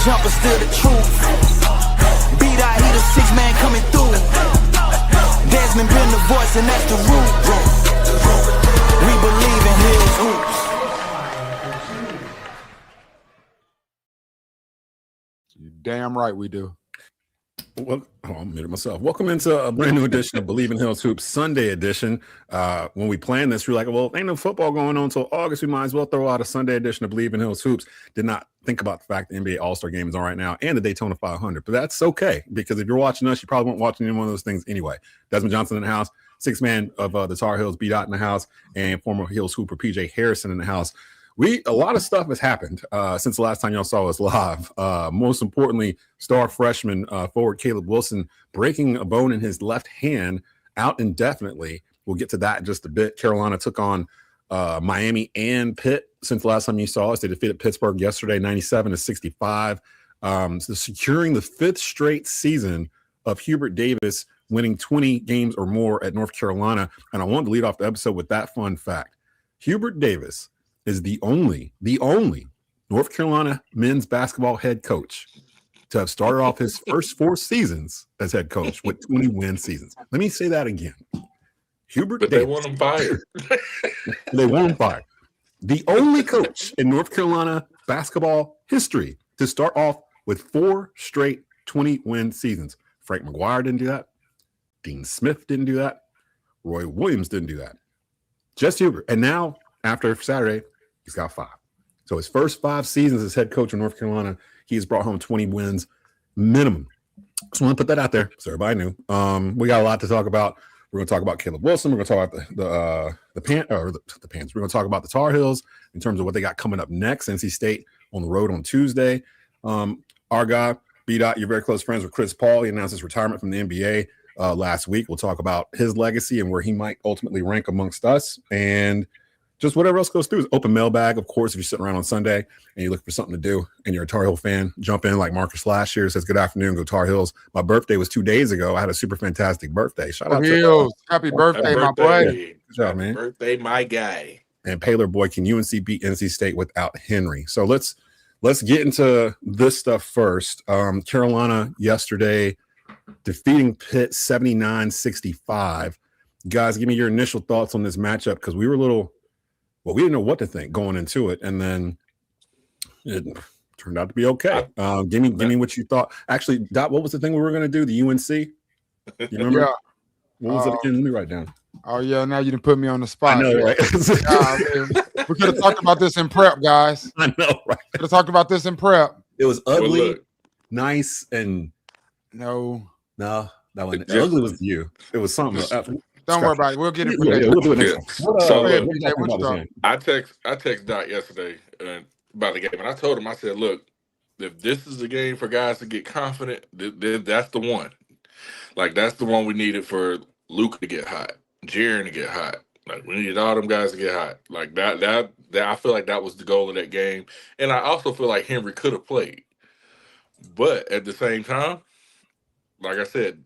jumper, still the truth. Daht, he the sixth man coming through. Desmond been the voice, and that's the root. We Bleav in his hoops. You damn right we do. Well, I muted myself. Welcome into a brand new edition of Bleav in Hills Hoops Sunday edition. When we planned this, we were like, well, ain't no football going on until August. We might as well throw out a Sunday edition of Bleav in Hills Hoops. Did not think about the fact the NBA All-Star Game is on right now and the Daytona 500. But that's okay, because if you're watching us, you probably weren't watching any one of those things anyway. Desmond Johnson in the house, sixth man of the Tar Heels, Daht in the house, and former Heels hooper PJ Hairston in the house. A lot of stuff has happened since the last time y'all saw us live. Most importantly, star freshman forward Caleb Wilson breaking a bone in his left hand, out indefinitely. We'll get to that in just a bit. Carolina took on Miami and Pitt since the last time you saw us. They defeated Pittsburgh yesterday, 97-65. So securing the fifth straight season of Hubert Davis winning 20 games or more at North Carolina. And I wanted to lead off the episode with that fun fact. Hubert Davis is the only North Carolina men's basketball head coach to have started off his first 4 seasons as head coach with 20-win seasons. Let me say that again. Hubert Davis. They want him fired. They want him fired. The only coach in North Carolina basketball history to start off with 4 straight 20-win seasons. Frank McGuire didn't do that. Dean Smith didn't do that. Roy Williams didn't do that. Just Hubert. And now, after Saturday, he's got 5. So his first 5 seasons as head coach of North Carolina, he has brought home 20 wins minimum. So I want to put that out there so everybody knew. We got a lot to talk about. We're going to talk about Caleb Wilson. We're going to talk about the Pants. We're going to talk about the Tar Heels in terms of what they got coming up next. NC State on the road on Tuesday. Our guy, Daht, you're very close friends with Chris Paul. He announced his retirement from the NBA last week. We'll talk about his legacy and where he might ultimately rank amongst us. And just whatever else goes through. Is open mailbag, of course. If you're sitting around on Sunday and you're looking for something to do and you're a Tar Heel fan, jump in like Marcus last year, says good afternoon, go Tar Heels. My birthday was 2 days ago. I had a super fantastic birthday. Shout out to Happy birthday, my boy. Good job, man. Birthday, my guy. And Paler boy, can UNC beat NC State without Henry? So let's get into this stuff first. Carolina yesterday defeating Pitt 79-65. Guys, give me your initial thoughts on this matchup, because we didn't know what to think going into it, and then it turned out to be okay. Give me what you thought. Actually, Daht, what was the thing we were going to do? The UNC? You remember? Yeah. What was it again? Let me write down. Oh, yeah, now you done put me on the spot. I know, right? We could have talked about this in prep, guys. I know, right? Could have talked about this in prep. It was ugly, nice, and no, that wasn't ugly. Was you? It was something. Don't worry about it. We'll get it for next we'll do it next time. I text Daht yesterday about the game, and I told him, I said, look, if this is a game for guys to get confident, that's the one. Like, that's the one we needed for Luke to get hot, Jaren to get hot. Like, we needed all them guys to get hot. Like, that I feel like that was the goal of that game. And I also feel like Henry could have played. But at the same time, like I said,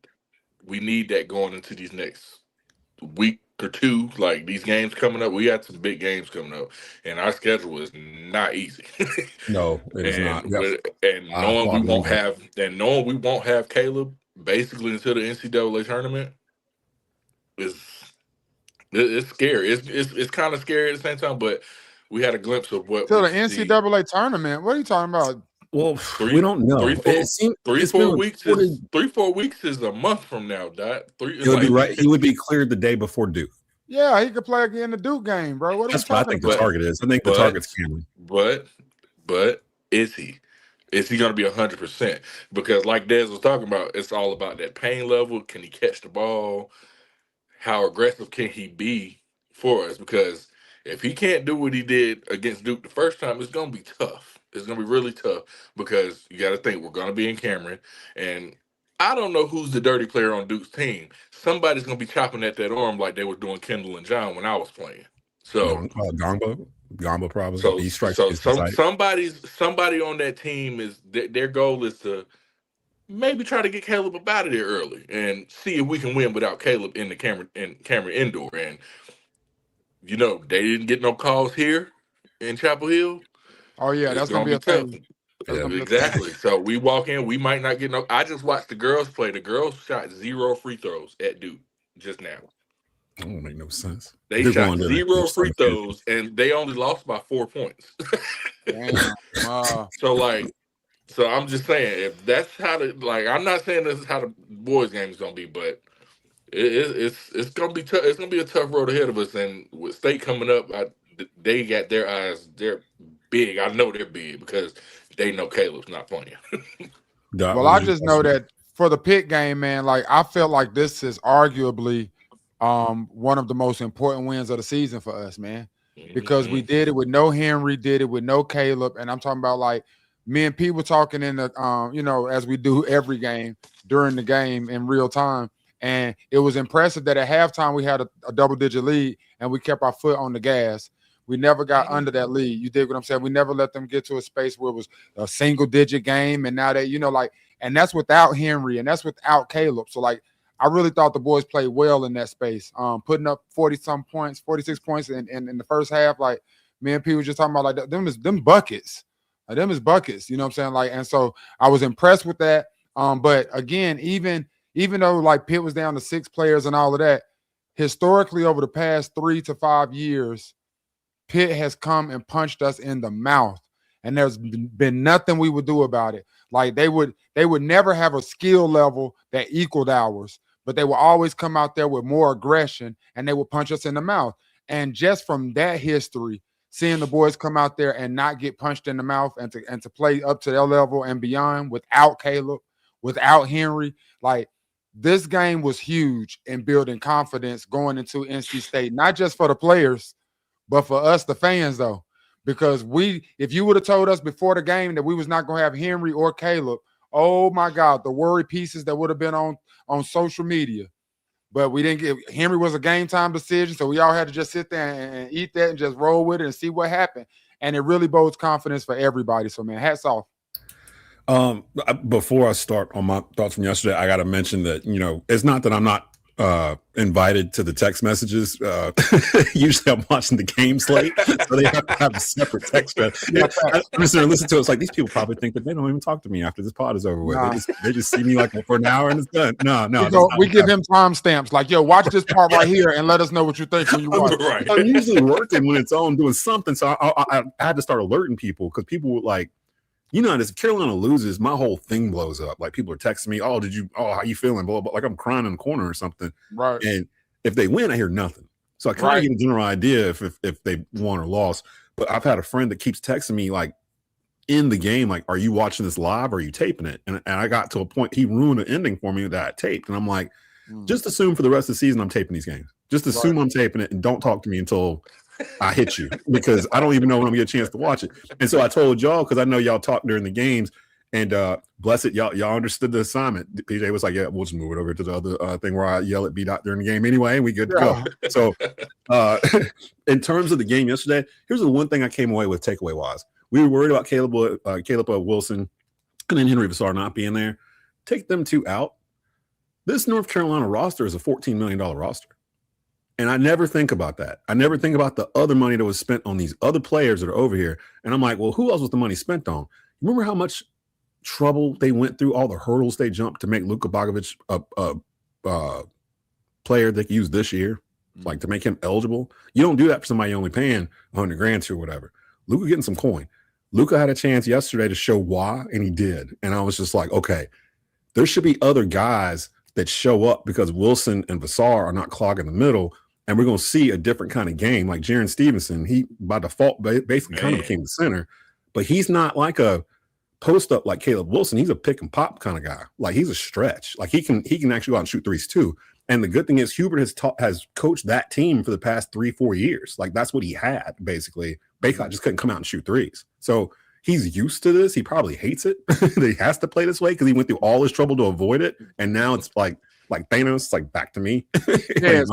we need that going into these next week or 2. Like, these games coming up, we got some big games coming up, and our schedule is not easy. No, it is not. And knowing we won't have Caleb basically until the NCAA tournament it's scary. It's kind of scary at the same time, but we had a glimpse of what till the NCAA tournament. What are you talking about? Well, we don't know. 3-4 weeks. 3-4 weeks is a month from now. Daht. It would be right. He would be cleared the day before Duke. Yeah, he could play again the Duke game, bro. What That's what I think the target is. I think the target's Cameron. But is he? Is he going to be 100%? Because like Des was talking about, it's all about that pain level. Can he catch the ball? How aggressive can he be for us? Because if he can't do what he did against Duke the first time, it's going to be tough. It's going to be really tough, because you got to think we're going to be in Cameron, and I don't know who's the dirty player on Duke's team. Somebody's going to be chopping at that arm like they were doing Kendall and John when I was playing. So Gamba probably. So somebody on that team is their goal is to maybe try to get Caleb up out of there early and see if we can win without Caleb in the Cameron indoor. And you know, they didn't get no calls here in Chapel Hill. Oh yeah, that's gonna be a thing. Yeah. Exactly. So we walk in, we might not get no. I just watched the girls play. The girls shot 0 free throws at Duke just now. That don't make no sense. They Duke shot won, didn't 0 they? free throws, and they only lost by 4 points. Damn. So I'm just saying, if that's how I'm not saying this is how the boys' game is gonna be, but it's gonna be tough. It's gonna be a tough road ahead of us, and with State coming up, they got their eyes. They're big. I know they're big because they know Caleb's not playing. Well, I just know that for the Pitt game, man, like I felt like this is arguably one of the most important wins of the season for us, man, because we did it with no Henry, did it with no Caleb, and I'm talking about like me and Pete were talking in the as we do every game during the game in real time, and it was impressive that at halftime we had a double-digit lead and we kept our foot on the gas. We never got under that lead. You dig what I'm saying? We never let them get to a space where it was a single-digit game, and now they, and that's without Henry and that's without Caleb. So like, I really thought the boys played well in that space, putting up 40-some points, 46 points in the first half. Like me and Pete were just talking about, like them buckets. Like, them is buckets, you know what I'm saying? Like, and so I was impressed with that. But again, even though like Pitt was down to 6 players and all of that, historically over the past 3 to 5 years, Pitt has come and punched us in the mouth, and there's been nothing we would do about it. Like they would never have a skill level that equaled ours, but they will always come out there with more aggression and they will punch us in the mouth. And just from that history, seeing the boys come out there and not get punched in the mouth and to play up to their level and beyond without Caleb, without Henry, like this game was huge in building confidence going into NC State, not just for the players, but for us, the fans, though. Because if you would have told us before the game that we was not going to have Henry or Caleb, oh my God, the worry pieces that would have been on social media. But we didn't get Henry was a game time decision, so we all had to just sit there and eat that and just roll with it and see what happened. And it really bodes confidence for everybody. So man, hats off. Before I start on my thoughts from yesterday, I got to mention that it's not that I'm not invited to the text messages. Usually I'm watching the game slate, so they have to have a separate text. I'm just there and listen to it. It's like these people probably think that they don't even talk to me after this pod is over with. Nah. They just see me like for an hour and it's done. No. We give him timestamps like, yo, watch this part right here and let us know what you think when you watch. Right. I'm usually working when it's on doing something, so I had to start alerting people because people would like. If Carolina loses, my whole thing blows up. Like people are texting me, how you feeling? Blah, blah, like I'm crying in the corner or something. Right. And if they win, I hear nothing. So I kind of get a general idea if they won or lost. But I've had a friend that keeps texting me like in the game, like, are you watching this live or are you taping it? And I got to a point, he ruined an ending for me that I taped. And I'm like, just assume for the rest of the season I'm taping these games. Just assume I'm taping it and don't talk to me until I hit you, because I don't even know when I'm gonna get a chance to watch it. And so I told y'all, because I know y'all talk during the games, and bless it, y'all understood the assignment. PJ was like, yeah, we'll just move it over to the other thing where I yell at Daht during the game anyway, and we good to go. So in terms of the game yesterday, here's the one thing I came away with takeaway wise. We were worried about Caleb Wilson and then Henry Vassar not being there. Take them two out. This North Carolina roster is a $14 million roster. And I never think about that. I never think about the other money that was spent on these other players that are over here. And I'm like, well, who else was the money spent on? Remember how much trouble they went through, all the hurdles they jumped to make Luka Bogovic a player they could use this year, like to make him eligible? You don't do that for somebody you're only paying $100,000 to or whatever. Luka getting some coin. Luka had a chance yesterday to show why, and he did. And I was just like, okay, there should be other guys that show up because Wilson and Vassar are not clogging the middle. And we're going to see a different kind of game. Like Jaren Stevenson, he by default basically kind of became the center, but he's not like a post up like Caleb Wilson. He's a pick and pop kind of guy. Like he's a stretch. Like he can actually go out and shoot threes too. And the good thing is Hubert has coached that team for the past 3-4 years. Like that's what he had basically. Baycott just couldn't come out and shoot threes. So he's used to this. He probably hates it that he has to play this way because he went through all this trouble to avoid it. And now it's like Thanos, like back to me. Yes,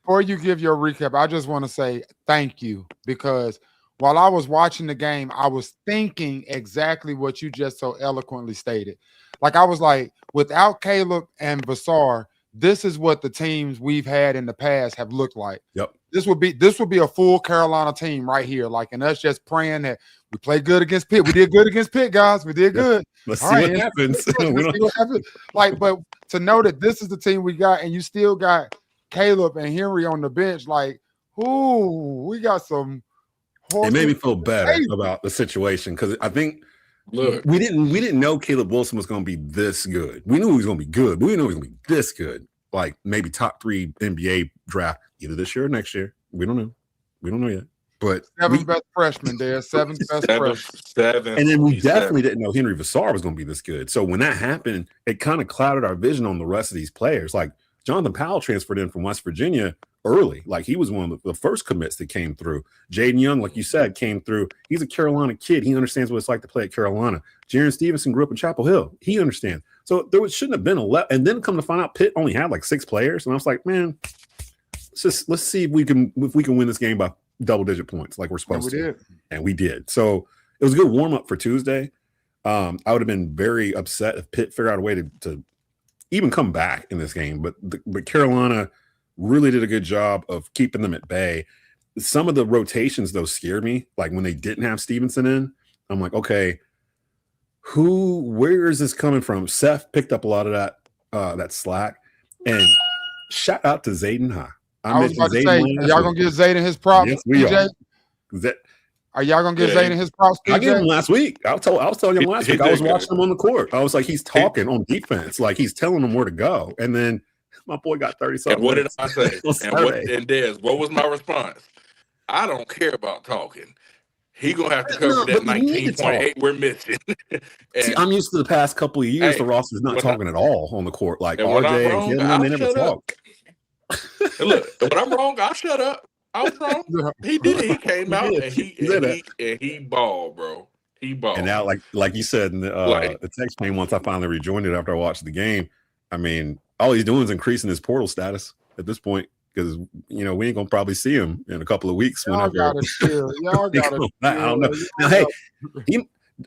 before you give your recap, I just want to say thank you, because while I was watching the game, I was thinking exactly what you just so eloquently stated. Like I was like, without Caleb and Vassar, this is what the teams we've had in the past have looked like. Yep. This would be a full Carolina team right here. Like, and us just praying that we play good against Pitt. We did good against Pitt, guys. We did good. Let's see what happens. Like, but to know that this is the team we got, and you still got Caleb and Henry on the bench, like, ooh, we got some. It made me feel better about the situation because I think we didn't know Caleb Wilson was going to be this good. We knew he was going to be good, but we didn't know he was going to be this good. Like maybe top 3 NBA draft either this year or next year. We don't know. We don't know yet. But seventh best freshman there, seventh best freshman. And then we definitely didn't know Henry Vassar was going to be this good. So when that happened, it kind of clouded our vision on the rest of these players. Like Jonathan Powell transferred in from West Virginia early. Like he was one of the first commits that came through. Jaden Young, like you said, came through. He's a Carolina kid. He understands what it's like to play at Carolina. Jaron Stevenson grew up in Chapel Hill. He understands. So there shouldn't have been and then come to find out Pitt only had like 6 players. And I was like, man, let's see if we can win this game by double-digit points like we're supposed to. And we did. So it was a good warm-up for Tuesday. I would have been very upset if Pitt figured out a way to even come back in this game. But Carolina really did a good job of keeping them at bay. Some of the rotations, though, scared me. Like when they didn't have Stevenson in, I'm like, okay, where is this coming from? Seth picked up a lot of that slack. And shout out to Zayden High. I was about to say, are y'all gonna give Zayden his props? Yes, we are. Are y'all gonna give Zayden his props? I gave him last week. I was telling him last week. I was watching him on the court. I was like, he's talking on defense, like he's telling them where to go. And then my boy got 30-something. And what did I say? and Des, what was my response? I don't care about talking. He gonna have to cover that 19.8 we're missing. See, I'm used to the past couple of years. The roster's not talking at all on the court. Like RJ and Kevin, they never talk. Look, when I'm wrong, I'll shut up. I was wrong. He did it. He came out and he balled, bro. He balled. And now, like you said in the text chain, once I finally rejoined it after I watched the game, I mean, all he's doing is increasing his portal status at this point because we ain't gonna probably see him in a couple of weeks. Y'all gotta chill. I don't know. Now, hey,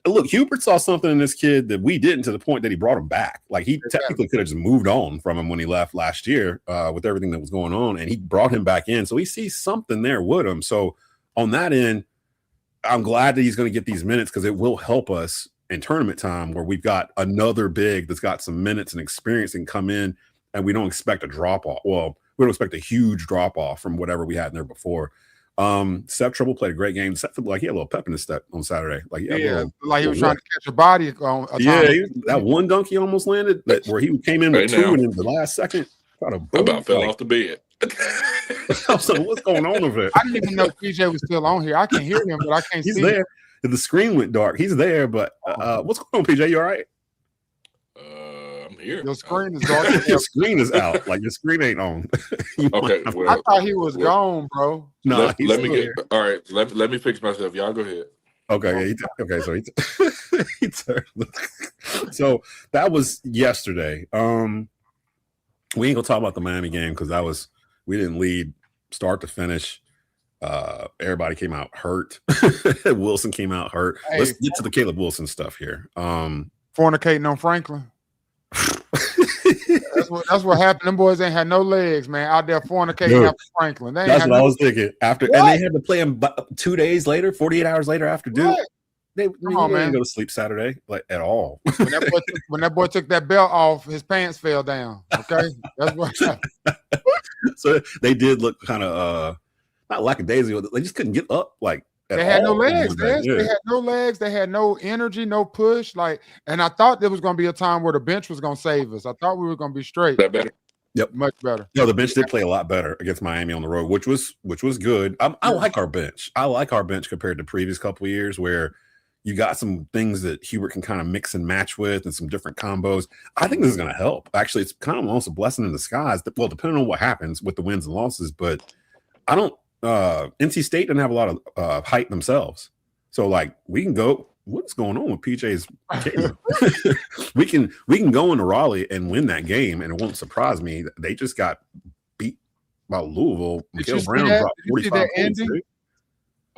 look, Hubert saw something in this kid that we didn't, to the point that he brought him back. Like he technically could have just moved on from him when he left last year with everything that was going on, and he brought him back in. So he sees something there with him. So on that end, I'm glad that he's going to get these minutes because it will help us in tournament time where we've got another big that's got some minutes and experience and come in, and we don't expect a drop off. Well, we don't expect a huge drop off from whatever we had in there before. Seth Trouble played a great game. Seth, like he had a little pep in his step on Saturday. Like he was trying to catch a body. That one dunk he almost landed where he came in with 2 and in the last second about fell off the bed. I was like, what's going on over there? I didn't even know PJ was still on here. I can hear him, but I can't see him. He's there. The screen went dark. He's there, but what's going on, PJ? You all right? I'm here. Your screen is dark. Your screen is out. Like your screen ain't on. Okay. Well, I thought he was gone, bro. No, let me get. All right. Let me fix myself. Y'all go ahead. Okay. Okay. So he turned. So that was yesterday. We ain't gonna talk about the Miami game because we didn't lead start to finish. Everybody came out hurt. Wilson came out hurt. Hey, let's get to the Caleb Wilson stuff here. Fornicating on Franklin. That's what happened. Them boys ain't had no legs, man. Out there fornicating after Franklin. That's what I was thinking. And they had to play him 2 days later, 48 hours later after Duke. They didn't go to sleep Saturday at all. When that boy took that belt off, his pants fell down. Okay, that's what happened. So they did look kind of not lackadaisical. They just couldn't get up They had no legs. They had no legs. They had no energy, no push. And I thought there was going to be a time where the bench was going to save us. I thought we were going to be straight. That better. Yep, much better. No, the bench did play a lot better against Miami on the road, which was good. I like our bench. I like our bench compared to previous couple of years where you got some things that Hubert can kind of mix and match with and some different combos. I think this is going to help. Actually, it's kind of almost a blessing in disguise. Well, depending on what happens with the wins and losses, but I don't. NC State doesn't have a lot of height themselves, so we can go. What's going on with PJ's game? we can go into Raleigh and win that game, and it won't surprise me. They just got beat by Louisville. Mikael Brown dropped 45 points.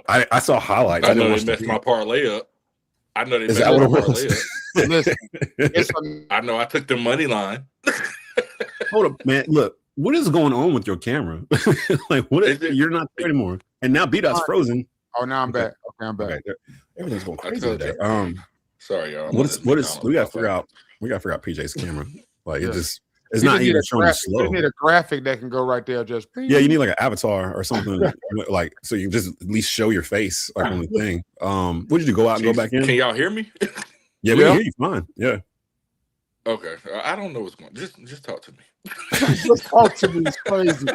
I saw highlights. I know they messed my parlay up. I know they messed my parlay up. Listen, I know I took the money line. Hold up, man. Look, what is going on with your camera? Like, you're not there anymore. And now B-Dot's frozen. Oh, now I'm back. Okay, I'm back. Okay. Everything's going crazy today. Sorry, y'all. We gotta figure out PJ's camera. Like it's not even showing slow. You need a graphic that can go right there. Just you need like an avatar or something, like so you just at least show your face like on the thing. What did you go out and go back in? Can y'all hear me? Yeah, we can hear you fine. Yeah. Okay, I don't know what's going on. Just talk to me. Just talk to me is crazy.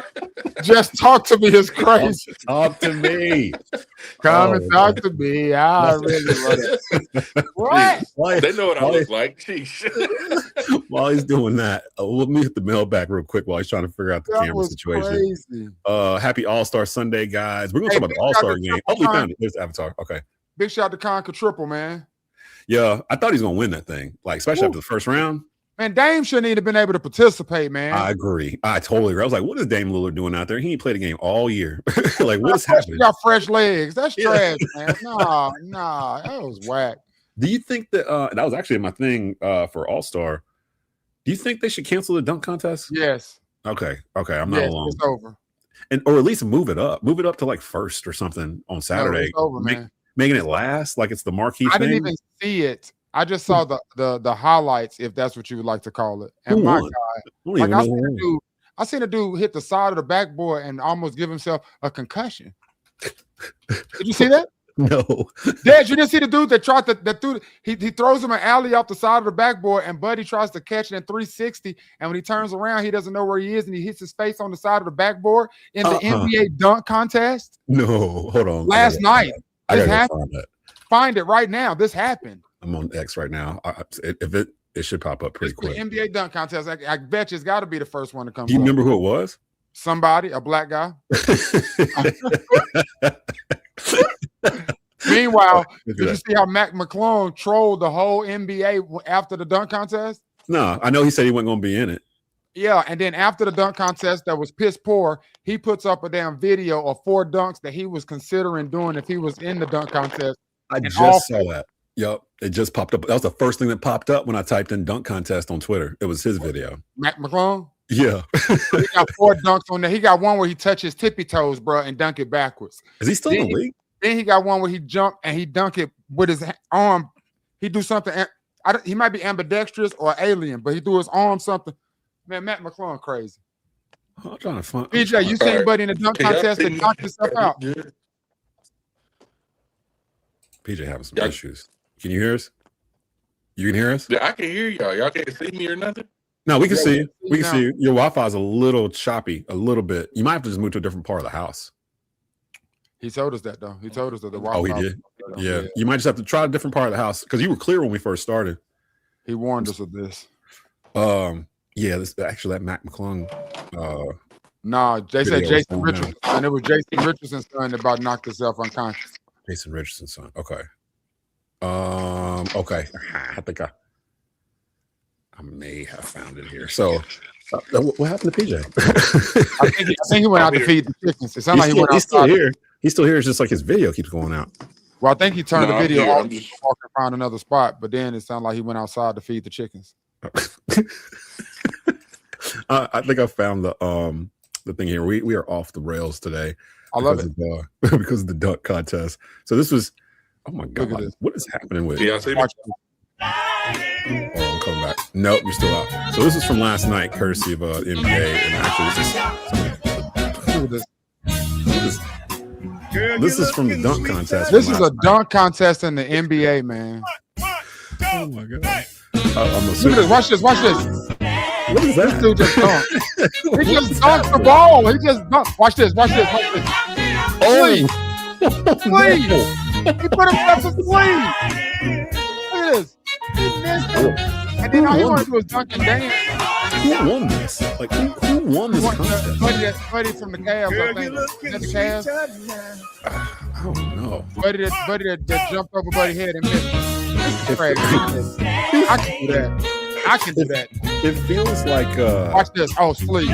Just talk to me is crazy. Talk to me. Come and talk to me. I really love it. What? They know what I look like. Sheesh. While he's doing that, let me hit the mail back real quick while he's trying to figure out the camera situation. Crazy. Happy All-Star Sunday, guys. We're gonna talk about the All-Star game. Hopefully, found it. There's Avatar. Okay. Big shout out to Conca Triple, man. Yeah, I thought he was gonna win that thing, like especially after the first round. Man, Dame shouldn't even have been able to participate, man. I agree. I totally agree. I was like, what is Dame Lillard doing out there? He ain't played a game all year. Like, what is happening? He got fresh legs. That's trash, man. Nah, that was whack. Do you think that that was actually my thing for All-Star? Do you think they should cancel the dunk contest? Yes. Okay. I'm not alone. It's over. Or at least move it up to like first or something on Saturday. No, it's over, man. Making it last like it's the marquee I thing. didn't even see it. I just saw the highlights, if that's what you would like to call it. And my God, like I seen a dude hit the side of the backboard and almost give himself a concussion. Did you see that? No. Dad, you didn't see the dude that tried to he throws him an alley off the side of the backboard and Buddy tries to catch it in 360. And when he turns around, he doesn't know where he is and he hits his face on the side of the backboard in the NBA dunk contest. No, hold on. Last night. This happened. Find it right now. This happened. I'm on X right now. It should pop up pretty quick. The NBA dunk contest. I bet you it's got to be the first one to come. Do you remember who it was? Somebody, a black guy. Meanwhile, did you see how Mac McClung trolled the whole NBA after the dunk contest? No, I know he said he wasn't going to be in it. Yeah, and then after the dunk contest that was piss poor, he puts up a damn video of 4 dunks that he was considering doing if he was in the dunk contest. I just saw that. Yep, it just popped up. That was the first thing that popped up when I typed in dunk contest on Twitter. It was his video. Mac McClung? Yeah. He got 4 dunks on there. He got one where he touches tippy toes, bro, and dunk it backwards. Is he still in the league? Then he got one where he jumped and he dunked it with his arm. He do something. He might be ambidextrous or alien, but he threw his arm something. Man, Matt McClung crazy. I'm trying to find. PJ, you seen Buddy in the dunk contest and knocked himself out. PJ having some issues. Can you hear us? You can hear us? Yeah, I can hear y'all. Y'all can't see me or nothing? No, we can see you. We can see you. Your Wi-Fi is a little choppy, a little bit. You might have to just move to a different part of the house. He told us that, though. He told us that the Wi-Fi. Oh, he did? Yeah. You might just have to try a different part of the house because you were clear when we first started. He warned us of this. Yeah, this actually that Mac McClung. Nah, they said Jason Richardson, and it was Jason Richardson's son that about knocked himself unconscious. Jason Richardson's son. Okay. Okay. I think I may have found it here. So, what happened to PJ? I think he went out to feed the chickens. It sounded like he went outside. He's still here. He's still here. It's just like his video keeps going out. Well, I think he turned the video off and found another spot, but then it sounded like he went outside to feed the chickens. I think I found the thing here. We are off the rails today. I love it because of the dunk contest. So this was, oh my God, what is happening with? Yeah, I'm coming back. Nope, you're still out. So this is from last night, courtesy of NBA, and actually this is from the dunk contest. This is a dunk contest in the NBA, man. Oh my God. Watch this. What is that? This dude just dunked. He just dunked the ball. He just dunked. Watch this. Sleep. He put himself to sleep. Look at this. He missed it. And then all he wanted to do was dunk and dance. Who won this? Like, who won this contest? Buddy from the Cavs, I think. Is that the Cavs? I don't know. Buddy that jumped over Buddy's head and missed it. I can do that. It feels like watch this. Oh, sleep.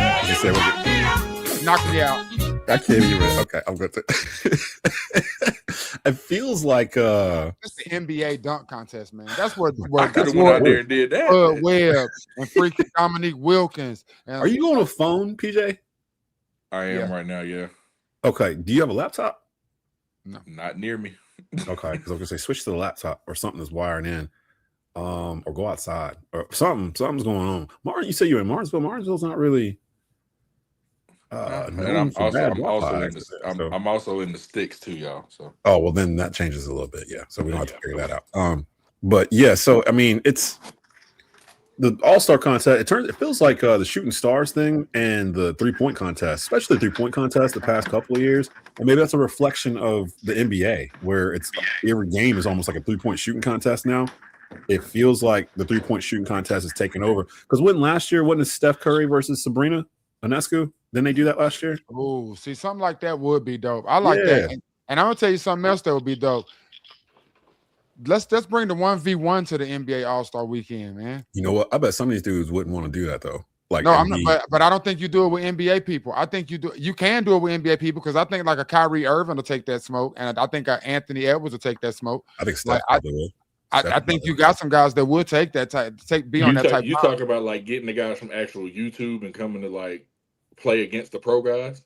Knock me out. I can't even. Okay, I'm going to. It feels like it's the NBA dunk contest, man. That's where I could have went out there and did that. Webb and freaking Dominique Wilkins. Are you on a phone, PJ? I am right now. Yeah. Okay. Do you have a laptop? No, not near me. Okay, because I was gonna say switch to the laptop or something that's wiring in, or go outside or something. Something's going on. Martin, you say you're in Martinsville. Martinsville's not really. And I'm also in the sticks too, y'all. So well, then that changes a little bit, yeah. So we don't have to figure that out. But yeah, so I mean, it's the All-Star contest. It feels like the Shooting Stars thing and the 3-point contest, especially the 3-point contest, the past couple of years. And maybe that's a reflection of the NBA, where it's every game is almost like a 3-point shooting contest now. It feels like the 3-point shooting contest is taking over. Because last year wasn't it Steph Curry versus Sabrina Ionescu? Didn't they do that last year? Oh, see, something like that would be dope. I like that. And I'm gonna tell you something else that would be dope. Let's bring the 1v1 to the NBA All-Star Weekend, man. You know what? I bet some of these dudes wouldn't want to do that though. Like, no, I'm not, but I don't think you do it with NBA people. I think you can do it with NBA people because I think like a Kyrie Irving will take that smoke, and I think Anthony Edwards will take that smoke. I think Steph will. I think you got some guys that would take that type, be on that type. You talk about like getting the guys from actual YouTube and coming to like play against the pro guys.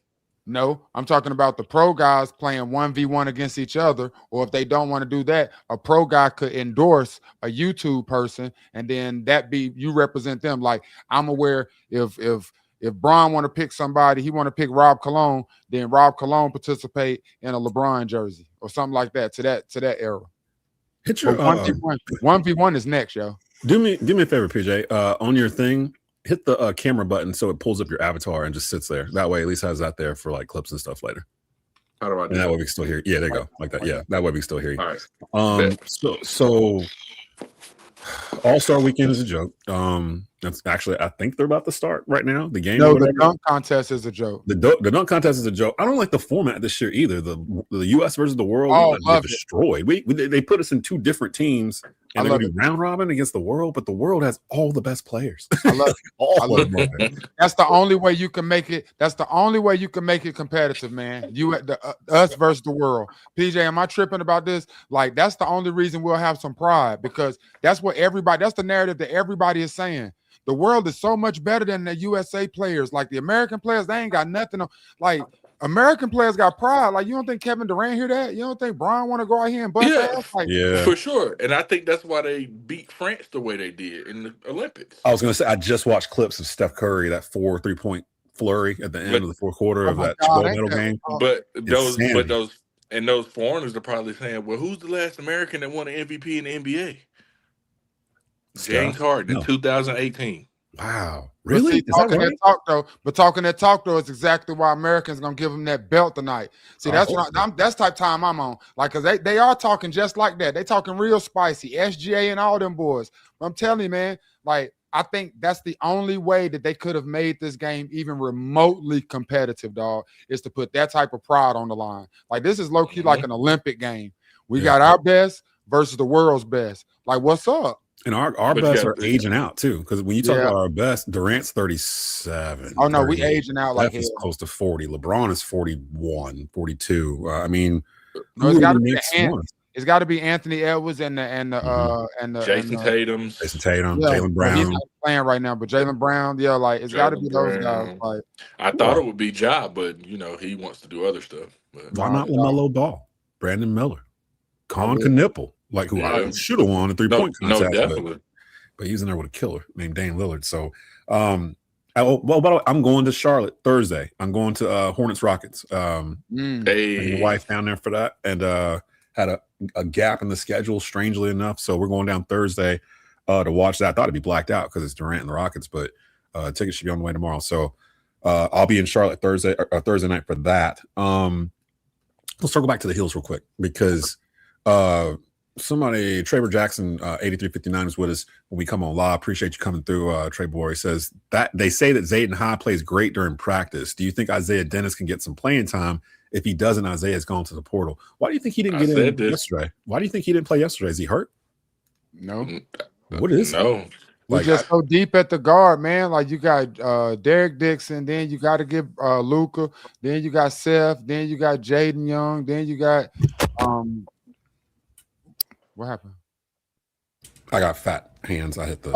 No, I'm talking about the pro guys playing 1v1 against each other, or if they don't want to do that, a pro guy could endorse a YouTube person, and then you represent them. Like I'm aware if Bron want to pick somebody, he want to pick Rob Cologne, then Rob Cologne participate in a LeBron jersey or something like that to that era. Hit your 1v1 is next, yo. Do me a favor, PJ. On your thing, hit the camera button so it pulls up your avatar and just sits there. That way, at least has that there for like clips and stuff later. How do I do that? That way we can still hear you. Yeah, there you go. Like that. Yeah, that way we can still hear you. All right. So All-Star Weekend is a joke. That's actually, I think they're about to start right now. The game. No, the dunk contest is a joke. The dunk contest is a joke. I don't like the format this year either. The U.S. versus the world get destroyed. They put us in two different teams, and they're going to be round robin against the world. But the world has all the best players. I love it. all of them. That's the only way you can make it. That's the only way you can make it competitive, man. Us versus the world. PJ, am I tripping about this? Like that's the only reason we'll have some pride because that's what everybody. That's the narrative that everybody is saying. The world is so much better than the USA players. Like the American players, they ain't got nothing. Like American players got pride. Like you don't think Kevin Durant hear that? You don't think Bron want to go out here and bust ass? Like, for sure. And I think that's why they beat France the way they did in the Olympics. I was going to say I just watched clips of Steph Curry, that 3-point flurry at the end of the fourth quarter of that gold medal game. But those foreigners are probably saying, "Well, who's the last American that won an MVP in the NBA?" James Harden in 2018. Wow, really? Talking that talk though is exactly why Americans gonna give them that belt tonight. See, that's that's type time I'm on. Like, cause they are talking just like that. They talking real spicy, SGA and all them boys. But I'm telling you, man, like I think that's the only way that they could have made this game even remotely competitive, dog, is to put that type of pride on the line. Like this is low key like an Olympic game. We got our best versus the world's best. Like, what's up? And our best are aging out too, because when you talk about our best, Durant's 37. Oh no, we aging out like he's close to 40. LeBron is 41, 42. I mean, it's got to be Anthony Edwards and the Jason Tatum, Jaylen Brown. He's not playing right now, but Jaylen Brown, it's got to be those guys. Like, I thought it would be Ja, but he wants to do other stuff. But why not LaMelo Ball, Brandon Miller, Con Knipple? Like who I should have won a 3-point contest, but he's in there with a killer named Dame Lillard. So, by the way, I'm going to Charlotte Thursday. I'm going to Hornets Rockets. And your wife down there for that, and had a gap in the schedule, strangely enough. So we're going down Thursday to watch that. I thought it'd be blacked out because it's Durant and the Rockets, but tickets should be on the way tomorrow. So I'll be in Charlotte Thursday night for that. Let's circle back to the Hills real quick because. Somebody, Traver Jackson, 8359 is with us when we come on live. Appreciate you coming through, Trey Boy. He says that they say that Zayden High plays great during practice. Do you think Isaiah Dennis can get some playing time? If he doesn't, Isaiah's gone to the portal. Why do you think he didn't get in yesterday? Why do you think he didn't play yesterday? Is he hurt? No. What is no? We just so deep at the guard, man. Like you got Derek Dixon, then you got to get Luka, then you got Seth, then you got Jaden Young, then you got what happened? I got fat hands. I hit the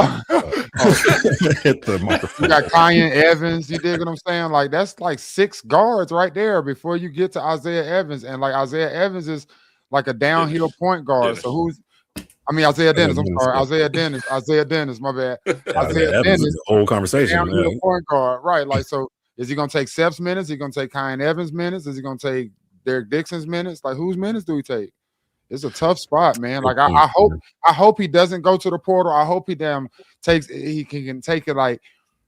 hit the microphone. You got Kyan Evans. You dig what I'm saying? Like that's like 6 guards right there before you get to Isaiah Evans, and like Isaiah Evans is like a downhill point guard. So who's? I mean Isaiah Dennis. I'm sorry, Isaiah Dennis. Isaiah Dennis. My bad. Isaiah Dennis. The whole conversation. Downhill point guard, right? Like so, is he gonna take Seth's minutes? Is he gonna take Kyan Evans' minutes? Is he gonna take Derek Dixon's minutes? Like whose minutes do he take? It's a tough spot, man. Like I hope he doesn't go to the portal. I hope he can take it. Like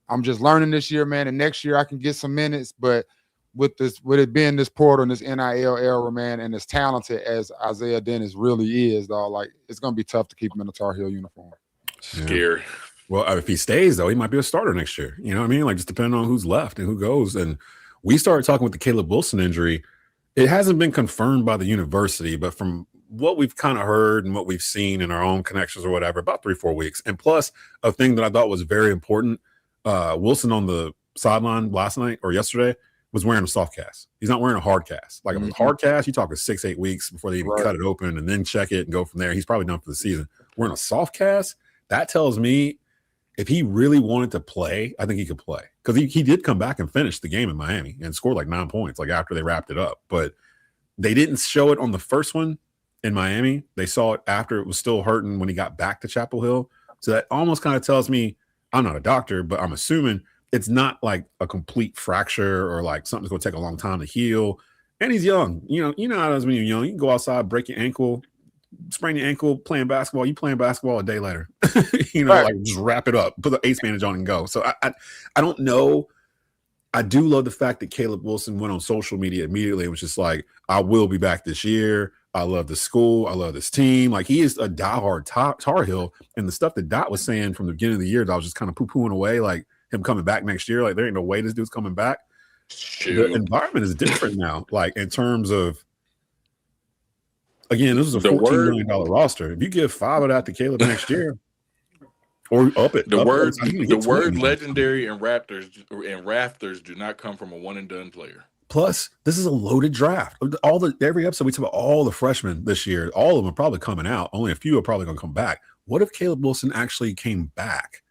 I'm just learning this year, man, and next year I can get some minutes. But with it being this portal and this NIL era, man, and as talented as Isaiah Dennis really is, dog, like it's gonna be tough to keep him in a Tar Heel uniform. Scary. Well, if he stays though, he might be a starter next year. You know what I mean? Like just depending on who's left and who goes. And we started talking with the Caleb Wilson injury. It hasn't been confirmed by the university, but from what we've kind of heard and what we've seen in our own connections or whatever, about 3-4 weeks. And plus a thing that I thought was very important, Wilson on the sideline last night or yesterday was wearing a soft cast. He's not wearing a hard cast. Like a hard cast, you talking 6-8 weeks before they even cut it open and then check it and go from there. He's probably done for the season. Wearing a soft cast, that tells me if he really wanted to play, I think he could play. Because he did come back and finish the game in Miami and scored like 9 points, like after they wrapped it up. But they didn't show it on the first one in Miami. They saw it after it was still hurting when he got back to Chapel Hill. So that almost kind of tells me, I'm not a doctor, but I'm assuming it's not like a complete fracture or like something's going to take a long time to heal. And he's young. You know how it is when you're young. You can go outside, break your ankle, sprain your ankle, playing basketball. You playing basketball a day later. Like just wrap it up, put the ace bandage on and go. So I don't know. I do love the fact that Caleb Wilson went on social media immediately and was just like, I will be back this year. I love the school. I love this team. Like he is a diehard Tar Heel. And the stuff that Daht was saying from the beginning of the year that I was just kind of poo-pooing away, like him coming back next year. Like there ain't no way this dude's coming back. The environment is different now. Like in terms of, again, this is a $14 million roster. If you give 5 of that to Caleb next year, or up it. The word legendary and rafters do not come from a one and done player. Plus, this is a loaded draft. Every episode we talk about all the freshmen this year. All of them are probably coming out. Only a few are probably going to come back. What if Caleb Wilson actually came back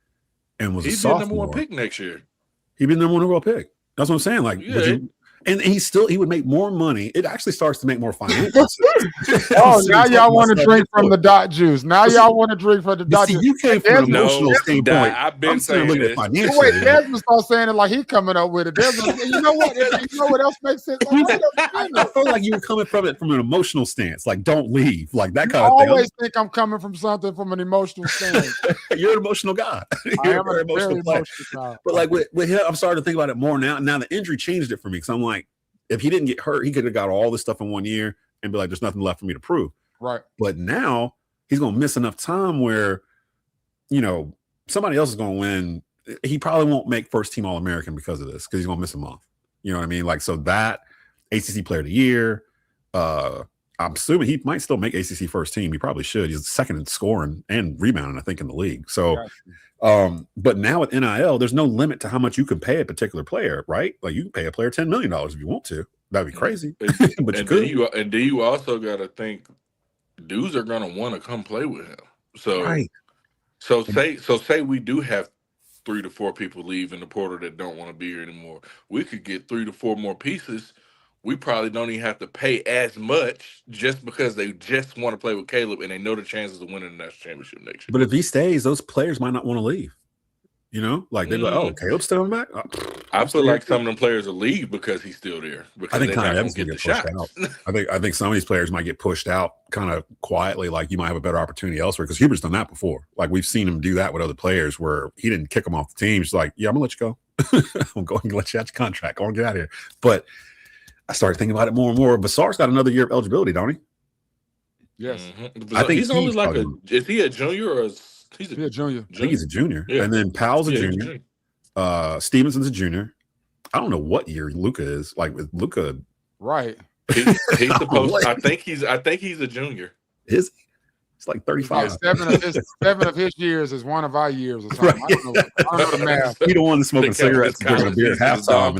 and was a sophomore? He'd be the number 1 pick next year. He'd be the number 1 overall pick. That's what I'm saying. Like, and he would make more money. It actually starts to make more financial sense. Now y'all want to drink from the Daht juice. Now y'all want to drink from the Daht juice. You came from an emotional standpoint. I've been saying this. Wait, Desmond starts saying it like he's coming up with it. Desmond, you know what else makes sense? I feel like you were coming from it from an emotional stance. Like, don't leave. Like that kind of thing. I always think I'm coming from something from an emotional stance. You're an emotional guy. You're a very emotional player. But like with him, I'm starting to think about it more now. Now the injury changed it for me because I'm like, if he didn't get hurt, he could have got all this stuff in 1 year and be like, there's nothing left for me to prove. Right. But now he's going to miss enough time where, somebody else is going to win. He probably won't make first team All-American because of this, because he's going to miss a month. You know what I mean? Like, so that ACC Player of the Year, I'm assuming he might still make ACC first team. He probably should. He's second in scoring and rebounding, I think, in the league. So, but now with NIL, there's no limit to how much you can pay a particular player, right? Like you can pay a player $10 million if you want to. That'd be crazy. But you could. And then you also got to think dudes are going to want to come play with him. So, say we do have 3 to 4 people leave in the portal that don't want to be here anymore. We could get 3 to 4 more pieces. We probably don't even have to pay as much just because they just want to play with Caleb and they know the chances of winning the national championship next year. But if he stays, those players might not want to leave. Like they're like, oh, Caleb's still back. I feel like some of them players will leave because he's still there. Because I think they're not Evans get get the shots. I think some of these players might get pushed out kind of quietly. Like you might have a better opportunity elsewhere because Hubert's done that before. Like we've seen him do that with other players where he didn't kick them off the team. He's like, yeah, I'm gonna let you go. I'm going to let you out your contract. I want to get out of here. But I started thinking about it more and more. Basar's got another year of eligibility, don't he? Yes. Mm-hmm. I think he's only like is he a junior or he's a junior? I think he's a junior. Yeah. And then Powell's a junior. Stevenson's a junior. I don't know what year Luka is. Like with Luka, right? He's supposed. I think he's a junior. Is he? It's like 35. Yeah, seven of his years is one of our years or something. Right. I don't know the math. He the one smoking cigarettes, drinking a beer at halftime.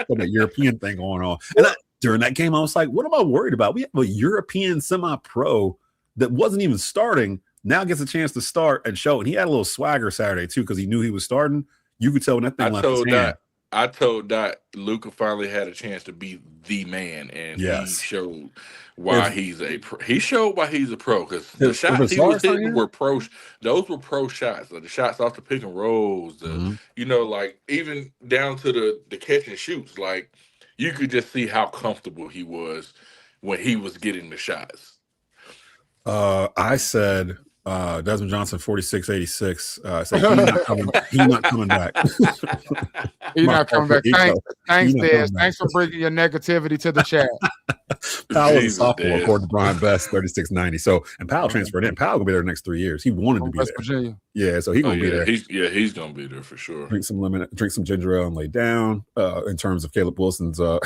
And a European thing going on. And during that game, I was like, what am I worried about? We have a European semi-pro that wasn't even starting, now gets a chance to start and show. And he had a little swagger Saturday, too, because he knew he was starting. You could tell when that thing left his hand. I told Daht Luka finally had a chance to be the man, and he showed why he's a pro. He showed why he's a pro, because the shots he was hitting were pro. Those were pro shots. Like the shots off the pick and rolls, you know, like even down to the catch and shoots. Like you could just see how comfortable he was when he was getting the shots. I said Desmond Johnson 4686. So he's not coming back. He's not coming back. Thanks, Des. Thanks for bringing your negativity to the chat. Powell was a sophomore, according to Brian Best, 3690. So, and Powell transferred in. Powell will be there the next 3 years. He wanted to be West there. Virginia. Yeah, so he's gonna be there. He's gonna be there for sure. Drink some ginger ale and lay down. In terms of Caleb Wilson's hand,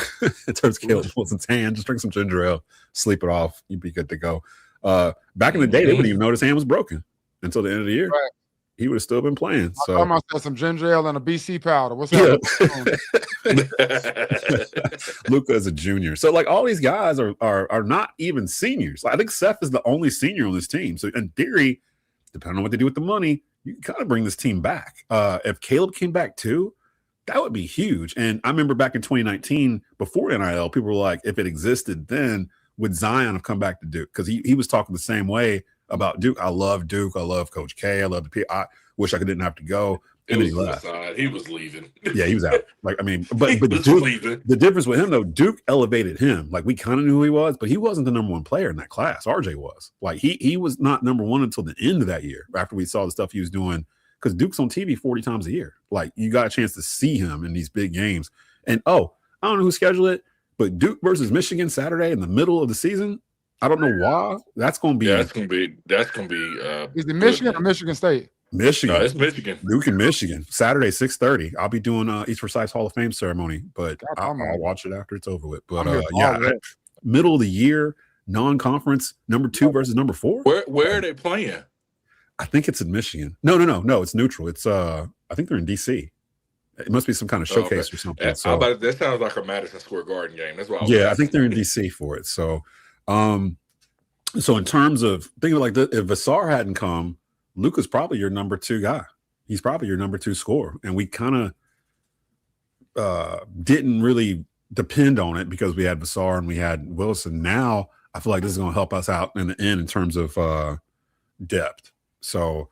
just drink some ginger ale, sleep it off. You'd be good to go. Back in the day, they wouldn't even know his hand was broken until the end of the year. Right. He would have still been playing. So I myself some ginger ale and a BC powder. What's up? Luka is a junior. So like all these guys are not even seniors. I think Seth is the only senior on this team. So in theory, depending on what they do with the money, you can kind of bring this team back. If Caleb came back too, that would be huge. And I remember back in 2019, before NIL, people were like, if it existed then, would Zion have come back to Duke? Because he was talking the same way about Duke. I love Duke. I love Coach K. I love the P. I wish I didn't have to go. And then he left. He was leaving. Yeah, he was out. Like, I mean, but Duke, the difference with him though, Duke elevated him. Like we kind of knew who he was, but he wasn't the number one player in that class. RJ was. Like he was not number one until the end of that year. After we saw the stuff he was doing, because Duke's on TV 40 times a year. Like you got a chance to see him in these big games. And I don't know who scheduled it, but Duke versus Michigan Saturday in the middle of the season. I don't know why. That's going to be. That's going to be. Is it Michigan or Michigan State? Michigan. No, it's Michigan. Duke and Michigan. Saturday 6:30. I'll be doing East Forsyth's Hall of Fame ceremony, but I'll watch it after it's over with. But middle of the year, non-conference, number 2 versus number 4. Where are they playing? I think it's in Michigan. No. It's neutral. It's I think they're in DC. It must be some kind of showcase or something. That sounds like a Madison Square Garden game. That's why. I think they're in DC for it. So, so in terms of thinking like this, if Vassar hadn't come, Luka's probably your number 2 guy. He's probably your number 2 scorer, and we kind of didn't really depend on it because we had Vassar and we had Wilson. Now I feel like this is going to help us out in the end in terms of depth. So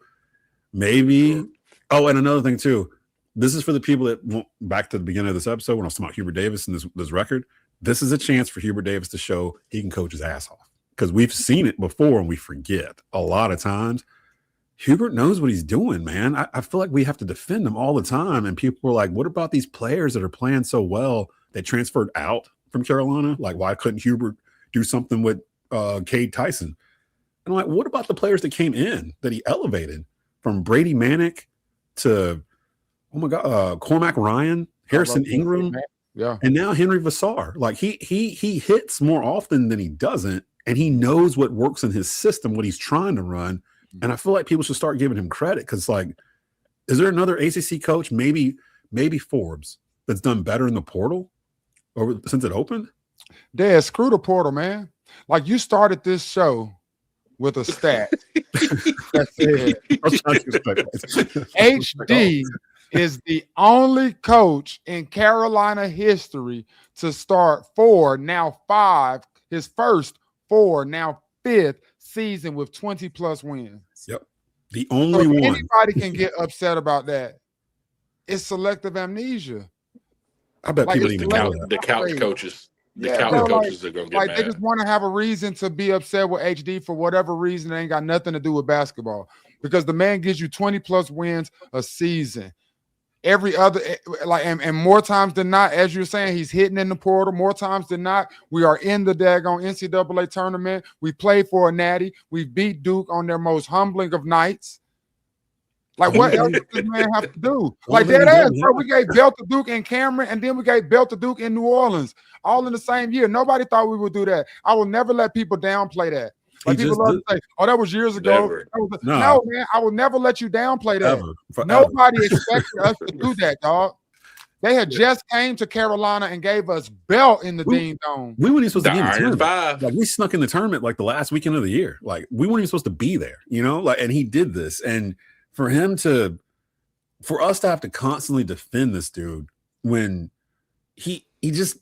maybe. Oh, and another thing too. This is for the people that went back to the beginning of this episode when I was talking about Hubert Davis and this record. This is a chance for Hubert Davis to show he can coach his ass off, because we've seen it before and we forget a lot of times. Hubert knows what he's doing, man. I feel like we have to defend him all the time. And people were like, what about these players that are playing so well that transferred out from Carolina? Like, why couldn't Hubert do something with Cade Tyson? And I'm like, what about the players that came in that he elevated, from Brady Manick to, oh my God, Cormac Ryan, Harrison Ingram, and now Henry Vassar. Like he hits more often than he doesn't, and he knows what works in his system, what he's trying to run. And I feel like people should start giving him credit, because, like, is there another ACC coach, maybe Forbes, that's done better in the portal since it opened? Dad, screw the portal, man. Like, you started this show with a stat that said HD is the only coach in Carolina history to start 4, now 5, his first 4, now 5th season with 20+ wins. Yep. The only one. Anybody can get upset about that. It's selective amnesia. I bet people even count the couch coaches. The couch coaches are going to get mad. They just want to have a reason to be upset with HD for whatever reason. It ain't got nothing to do with basketball, because the man gives you 20+ wins a season. Every other, like, and more times than not, as you're saying, he's hitting in the portal. More times than not, we are in the daggone NCAA tournament. We played for a natty. We beat Duke on their most humbling of nights. Like, what else does this man have to do? Like, dead ass, bro. We gave belt to Duke in Cameron, and then we gave belt to Duke in New Orleans, all in the same year. Nobody thought we would do that. I will never let people downplay that. Like, people love to say, "Oh, that was years ago." No, man, I will never let you downplay that. Nobody expected us to do that, dog. They had just came to Carolina and gave us belt in the Dean Dome. We weren't even supposed to be in the tournament. Like, we snuck in the tournament like the last weekend of the year. Like, we weren't even supposed to be there, you know? Like, and he did this. And for us to have to constantly defend this dude when he just,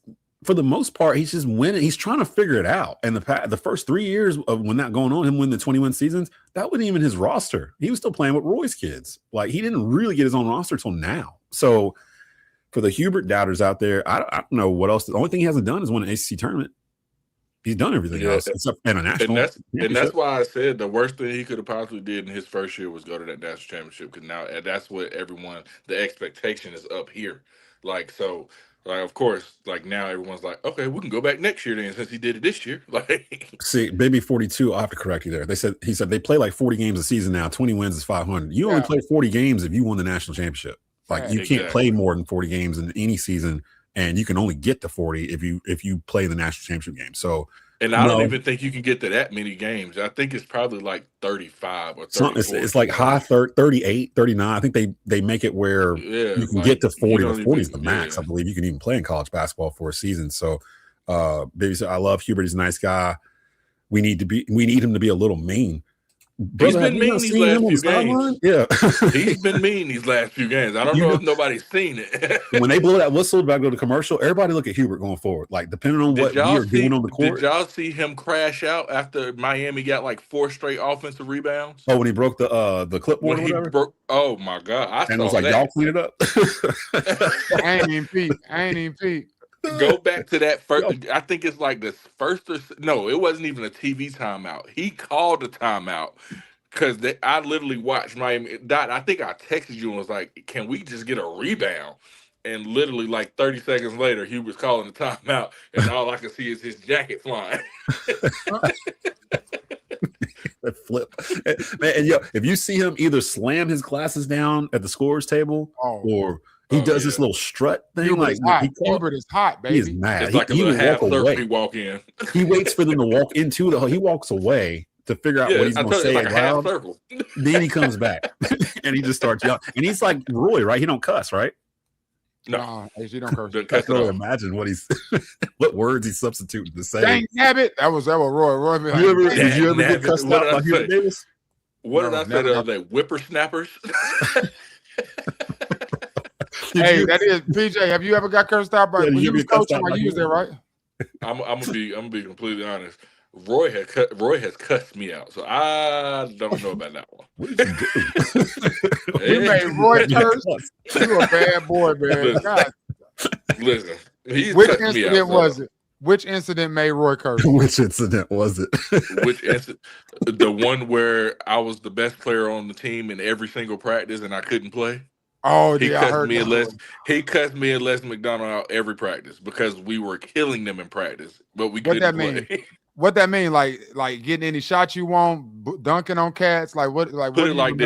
for the most part, he's just winning. He's trying to figure it out. And the first 3 years of when that going on, him winning the 21 seasons, that wasn't even his roster. He was still playing with Roy's kids. Like, he didn't really get his own roster till now. So for the Hubert doubters out there, I don't know what else. The only thing he hasn't done is win an ACC tournament. He's done everything else except international. And that's why I said the worst thing he could have possibly did in his first year was go to that national championship. Because now that's what the expectation is up here. Like, so, like, of course, like, now everyone's like, okay, we can go back next year then since he did it this year. Like, see, Baby 42, I'll have to correct you there. He said they play like 40 games a season now. 20 wins is 500. You only play 40 games if you won the national championship. Like, you can't play more than 40 games in any season, and you can only get to 40 if you play the national championship game. So, and I don't even think you can get to that many games. I think it's probably like 35 or 34. It's like high 38, 39. I think they make it where you can get to 40. Or 40 is the max. I believe you can even play in college basketball for a season. So, Baby said, I love Hubert. He's a nice guy. We need him to be a little mean. Brother, he's been mean these last few games. Yeah. He's been mean these last few games. I don't know if nobody's seen it. When they blow that whistle about to go to commercial, everybody look at Hubert going forward. Like, depending on what you're doing on the court. Did y'all see him crash out after Miami got like 4 straight offensive rebounds? Oh, when he broke the clipboard or whatever? Oh, my God. And it was like, y'all clean it up. I ain't even peep. Go back to that first. I think it's like the first. No, it wasn't even a TV timeout. He called a timeout because I literally watched Miami. Daht, I think I texted you and was like, "Can we just get a rebound?" And literally, like 30 seconds later, he was calling the timeout, and all I could see is his jacket flying. That flip, man. And if you see him either slam his glasses down at the scorer's table or he does this little strut thing. Hubert is hot, baby. He is mad. It's like a little half circle he walk in. He waits for them to walk into he walks away to figure out what he's going to say. Like a half circle. Then he comes back and he just starts yelling. And he's like Roy, right? He don't cuss, right? No, you don't curse. I can really imagine what words he substituted to say. Dang nabbit. That was Roy. Did you ever get cussed out by Hubert Davis? What did I say the other day? Whippersnappers. Hey, that is PJ. Have you ever got cursed out by when you was coaching? You was there, right? I'm gonna be completely honest. Roy has cussed me out, so I don't know about that one. What did you do? You made Roy curse. You a bad boy, man. Listen, which incident was it? Which incident made Roy curse? Which incident was it? Which incident? The one where I was the best player on the team in every single practice and I couldn't play. Oh, he cussed me and Les McDonald out every practice because we were killing them in practice, but we couldn't play. What that mean? Like getting any shot you want, dunking on cats? Like what? Like put it like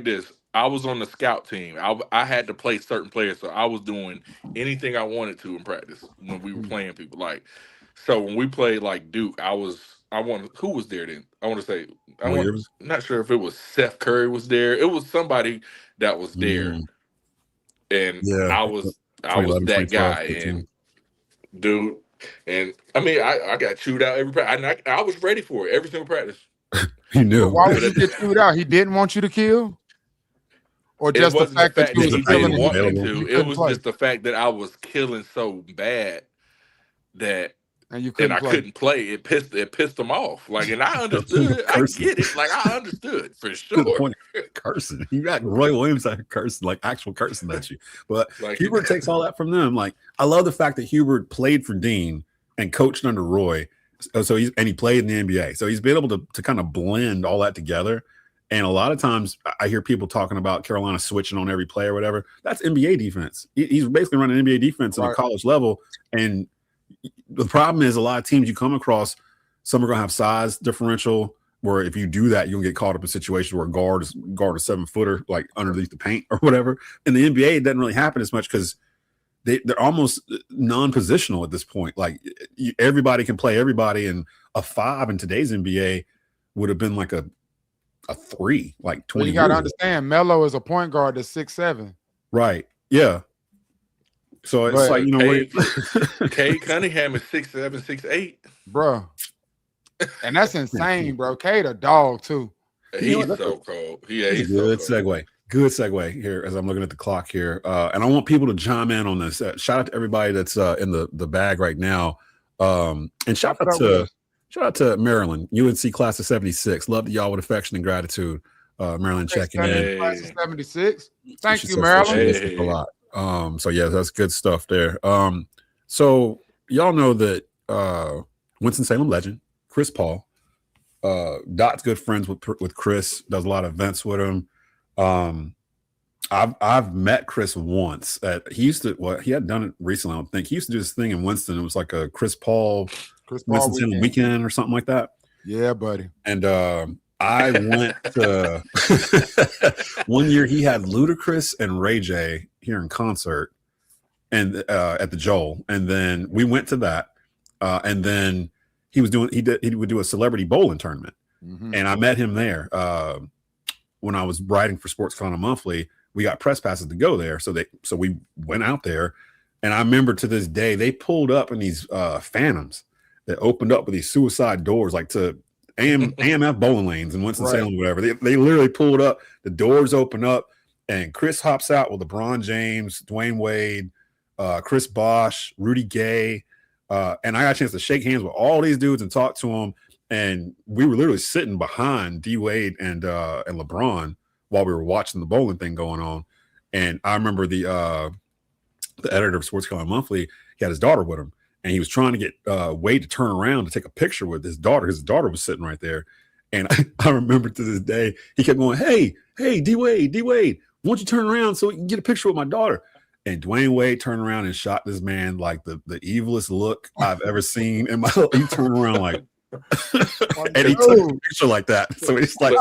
this. I was on the scout team. I had to play certain players, so I was doing anything I wanted to in practice when we were playing people. Like, so when we played like Duke, who was there then? I want to say not sure if it was Seth Curry was there. It was somebody that was there, and I was that guy, 15. And dude, and I mean I got chewed out every practice. I was ready for it every single practice. He knew. Why would you get chewed out? He didn't want you to kill, or just the fact that he didn't want me to. It was just the fact that I was killing so bad that. And I couldn't play. It pissed them off. Like, and I understood. I get it. Like, I understood for sure. The point cursing. You got Roy Williams out cursing, like actual cursing at you. But like, Hubert takes all that from them. Like, I love the fact that Hubert played for Dean and coached under Roy. So he played in the NBA. So he's been able to kind of blend all that together. And a lot of times I hear people talking about Carolina switching on every play or whatever. That's NBA defense. He's basically running NBA defense at a college level. And the problem is a lot of teams you come across, some are going to have size differential. where if you do that, you'll get caught up in situations where guard a 7-footer like underneath the paint or whatever. In the NBA, it doesn't really happen as much because they're almost non-positional at this point. Like everybody can play everybody, and a 5 in today's NBA would have been like a 3, like 20. Well, you got to understand, Melo is a point guard that's 6'7". Right. Yeah. So it's like, Cade Cunningham is 6'7", 6'8". Bro. And that's insane, bro. Cade a dog too. He's so cold. He's good so cold. segue. Good segue here as I'm looking at the clock here. And I want people to chime in on this. Shout out to everybody that's in the bag right now. And shout out to Maryland, UNC class of 76. Love y'all with affection and gratitude. Maryland checking in. Class of 76. Thank you, Maryland. A lot. So yeah, that's good stuff there. So y'all know that Winston-Salem legend Chris Paul, Daht's good friends with Chris, does a lot of events with him. I've met Chris once. He had done it recently. I don't think he used to do this thing in Winston. It was like a Chris Paul Winston weekend or something like that. Yeah, buddy. And I went to one year. He had Ludacris and Ray J here in concert, and at the Joel. And then we went to that, and then he would do a celebrity bowling tournament, and I met him there when I was writing for Sports Corner Monthly. We got press passes to go there, so we went out there, and I remember to this day they pulled up in these Phantoms that opened up with these suicide doors, like to AMF bowling lanes in Winston-Salem, whatever. They literally pulled up, the doors open up, and Chris hops out with LeBron James, Dwayne Wade, Chris Bosh, Rudy Gay, and I got a chance to shake hands with all these dudes and talk to them. And we were literally sitting behind D Wade and LeBron while we were watching the bowling thing going on. And I remember the editor of Sports Corner Monthly, he had his daughter with him, and he was trying to get Wade to turn around to take a picture with his daughter. His daughter was sitting right there. And I remember to this day, he kept going, hey, D Wade, why don't you turn around so we can get a picture with my daughter? And Dwayne Wade turned around and shot this man like the evilest look I've ever seen in my life. He turned around like, and he took a picture like that. So he's like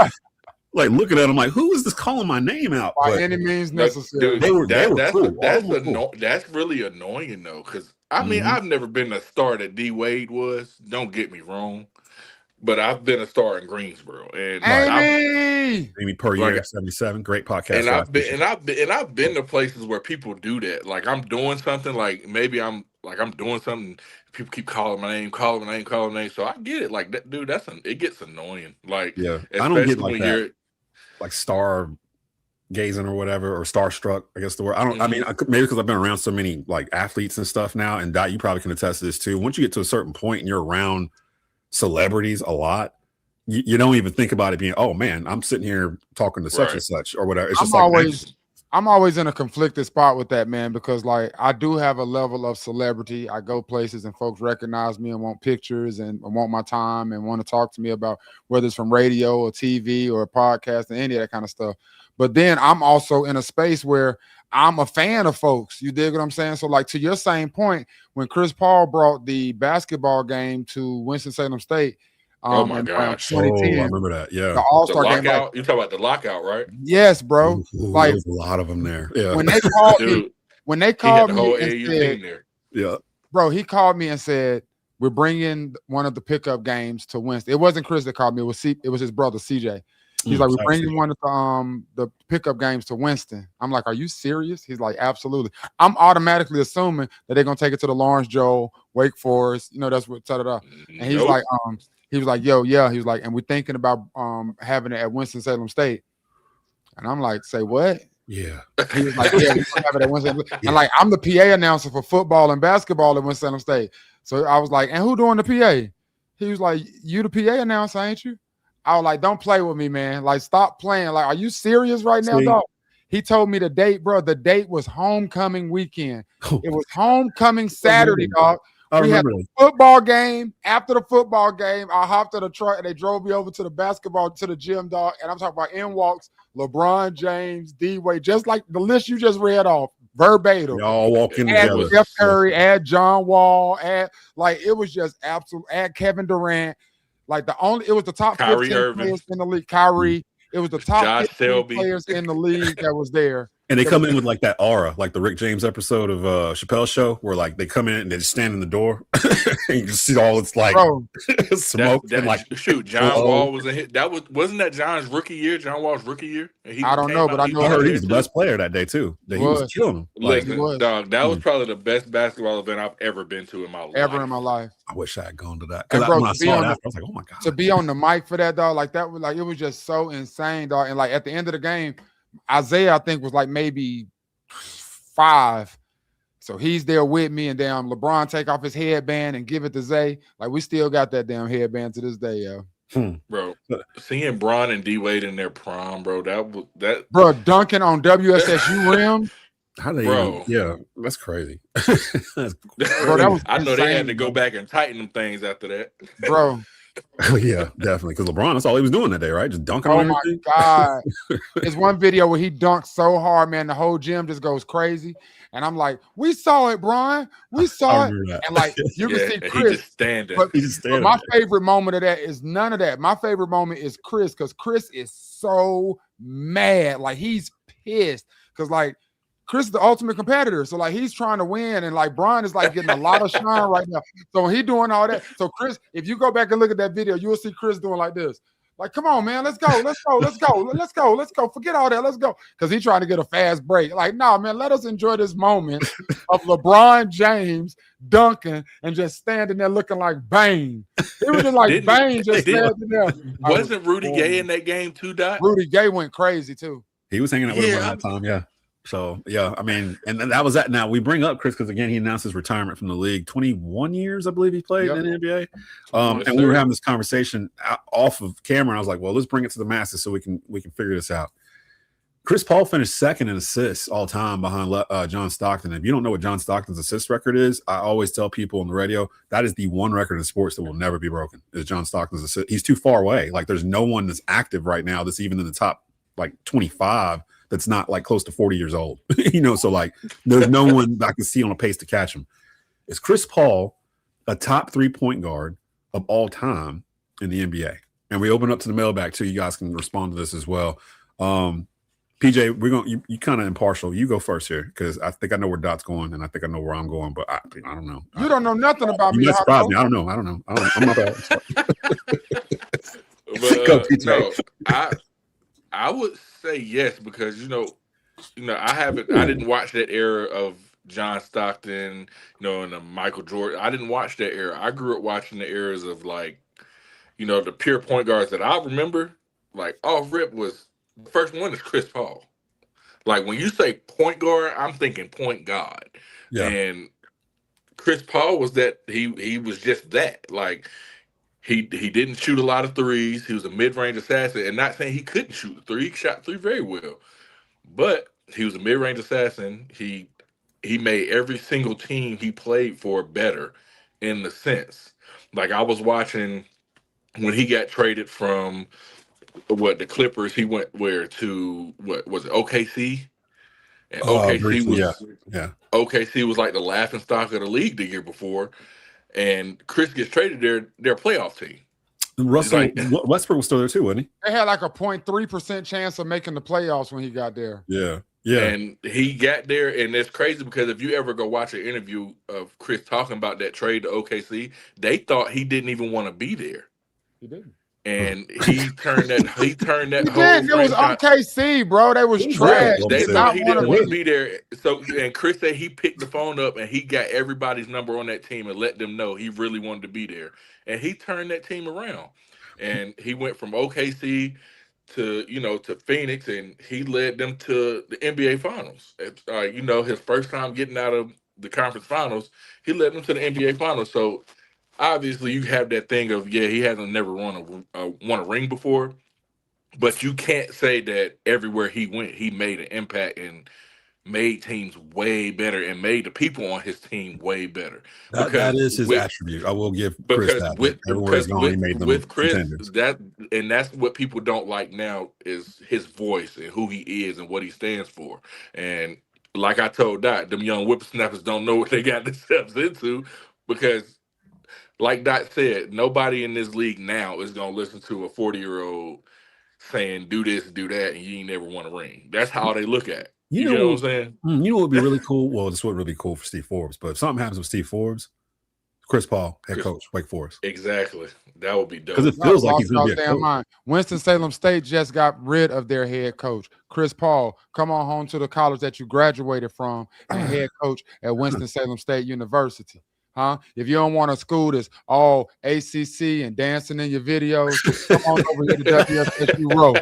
looking at him like, who is this calling my name out? By any means necessary. Dude, that's really annoying though, because I mean, I've never been a star that D Wade was. Don't get me wrong, but I've been a star in Greensboro, and Amy per year 77, great podcast. And I've been to places where people do that. Like I'm doing something, like maybe I'm doing something. People keep calling my name. So I get it. Like that, dude. It gets annoying. Like I don't get like that. Like star gazing or whatever, or starstruck, I guess the word. I don't. I mean, maybe because I've been around so many like athletes and stuff now, and Daht, you probably can attest to this too. Once you get to a certain point and you're around celebrities a lot, you don't even think about it being, oh man, I'm sitting here talking to such and such or whatever. It's just I'm always in a conflicted spot with that, man, because like I do have a level of celebrity. I go places and folks recognize me and want pictures and want my time and want to talk to me about whether it's from radio or TV or a podcast and any of that kind of stuff. But then I'm also in a space where I'm a fan of folks. You dig what I'm saying? So like to your same point, when Chris Paul brought the basketball game to Winston-Salem State, oh my gosh! 2010, I remember that. Yeah, the All-Star game. Like, you talking about the lockout, right? Yes, bro. Like there's a lot of them there. Yeah. When they called me, the whole AAU team there. Yeah, bro. He called me and said, "We're bringing one of the pickup games to Winston." It wasn't Chris that called me. It was his brother CJ. He's like, "We're bringing one of the pickup games to Winston." I'm like, "Are you serious?" He's like, "Absolutely." I'm automatically assuming that they're gonna take it to the Lawrence Joel, Wake Forest. You know, that's what. And he's like, he was like, "Yo, yeah." He was like, "And we're thinking about having it at Winston-Salem State." And I'm like, "Say what?" Yeah. He was like, "Yeah, we have it at Winston-Salem." And like, I'm the PA announcer for football and basketball at Winston-Salem State. So I was like, "And who doing the PA?" He was like, "You the PA announcer, ain't you?" I was like, "Don't play with me, man. Like, stop playing. Like, are you serious right now, dog?" He told me the date, bro. The date was homecoming weekend. It was homecoming Saturday, dog. We had a football game. After the football game, I hopped in the truck and they drove me over to the gym, dog. And I'm talking about in walks LeBron James, D Wade, just like the list you just read off, verbatim. Y'all walking together. Steph Curry, add John Wall, it was just absolute. Add Kevin Durant. Like it was the top Kyrie 15 Irving. players in the league. Kyrie. It was the top Josh 15 Selby. players in the league that was there. And they come in with like that aura, like the Rick James episode of Chappelle's Show, where like they come in and they just stand in the door, and you just see all it's like smoke and like shoot. John Wall was a hit. Wasn't that John's rookie year? John Wall's rookie year. I don't know, but I heard he was the best player that day too. He was killing him. Listen, dog, that was probably the best basketball event I've ever been to in my life. I wish I had gone to that. Because when I saw it after, I was like, oh my god. To be on the mic for that, dog, like that was like it was just so insane, dog. And like at the end of the game, Isaiah, I think, was like maybe 5. So he's there with me, and damn LeBron take off his headband and give it to Zay. Like we still got that damn headband to this day, yo. Bro, seeing Bron and D-Wade in their prime, bro, that bro dunking on WSSU rim. How they yeah, that's crazy. Bro, that was I know insane, they had to go back and tighten them things after that. Bro. Oh yeah, definitely. Because LeBron, that's all he was doing that day, right? Just dunking on everything. Oh my god. There's one video where he dunks so hard, man, the whole gym just goes crazy. And I'm like, we saw it, Brian. We saw it. And like you can see Chris. He just standing. But my favorite moment of that is none of that. My favorite moment is Chris, because Chris is so mad. Like he's pissed. Because like Chris is the ultimate competitor. So like he's trying to win. And like Brian is like getting a lot of shine right now. So he doing all that. So Chris, if you go back and look at that video, you'll see Chris doing like this. Like, come on, man, let's go. Forget all that. Let's go. Because he's trying to get a fast break. Like, no, man, let us enjoy this moment of LeBron James dunking and just standing there looking like Bane. It was just like Bane just standing there. Wasn't Rudy Gay in that game too, Dot? Rudy Gay went crazy too. He was hanging out with him around that time, yeah. So, yeah, I mean, and that was that. Now, we bring up Chris because, again, he announced his retirement from the league. 21 years, I believe he played in the NBA. And we were having this conversation off of camera, and I was like, well, let's bring it to the masses so we can figure this out. Chris Paul finished second in assists all time behind John Stockton. If you don't know what John Stockton's assist record is, I always tell people on the radio, that is the one record in sports that will never be broken, is John Stockton's assist. He's too far away. Like, there's no one that's active right now that's even in the top, like, 25 that's not like close to 40 years old, so like there's no one that I can see on a pace to catch him. Is Chris Paul a top 3-point guard of all time in the NBA? And we open up to the mailbag too. You guys can respond to this as well. PJ, you kind of impartial. You go first here because I think I know where Dot's going and I think I know where I'm going, but I don't know. You don't know nothing about me. You surprised me. I don't know. I'm not bad. Go, PJ. No, I would say yes because I didn't watch that era of John Stockton, and Michael Jordan. I didn't watch that era. I grew up watching the eras of like, the pure point guards that I remember. Like off rip was the first one is Chris Paul. Like when you say point guard, I'm thinking point guard. Yeah. And Chris Paul was that he was just that. Like He didn't shoot a lot of threes. He was a mid-range assassin. And not saying he couldn't shoot the three. He shot three very well. But he was a mid-range assassin. He made every single team he played for better in the sense. Like I was watching when he got traded from the Clippers, he went to what was it, OKC? And OKC was like the laughing stock of the league the year before. And Chris gets traded there. They're a playoff team. Westbrook was still there too, wasn't he? They had like a 0.3% chance of making the playoffs when he got there. Yeah. And he got there, and it's crazy because if you ever go watch an interview of Chris talking about that trade to OKC, they thought he didn't even want to be there. He didn't. And he turned that. He turned that. It was OKC, bro. They was trash. They thought he didn't want to be there. So, and Chris said he picked the phone up and he got everybody's number on that team and let them know he really wanted to be there. And he turned that team around. And he went from OKC to Phoenix, and he led them to the NBA Finals. His first time getting out of the conference finals, he led them to the NBA Finals. So. Obviously, you have that thing of, he hasn't never won a ring before, but you can't say that everywhere he went, he made an impact and made teams way better and made the people on his team way better. That is his attribute. I will give Chris that. With Chris, that's what people don't like now is his voice and who he is and what he stands for. And like I told Dot, them young whippersnappers don't know what they got themselves into because like Dot said, nobody in this league now is gonna listen to a 40-year-old saying do this, do that, and you ain't never won a ring. That's how they look at it. You know what I'm saying? You know what would be really cool? Well, this wouldn't really be cool for Steve Forbes, but if something happens with Steve Forbes, Chris Paul, head coach, Wake Forest. Exactly. That would be dope. Because it feels like he's going to be a coach. Mind. Winston-Salem State just got rid of their head coach. Chris Paul, come on home to the college that you graduated from and head coach at Winston-Salem State University. Huh? If you don't want a school that's all ACC and dancing in your videos, come on over here to WSSU Row.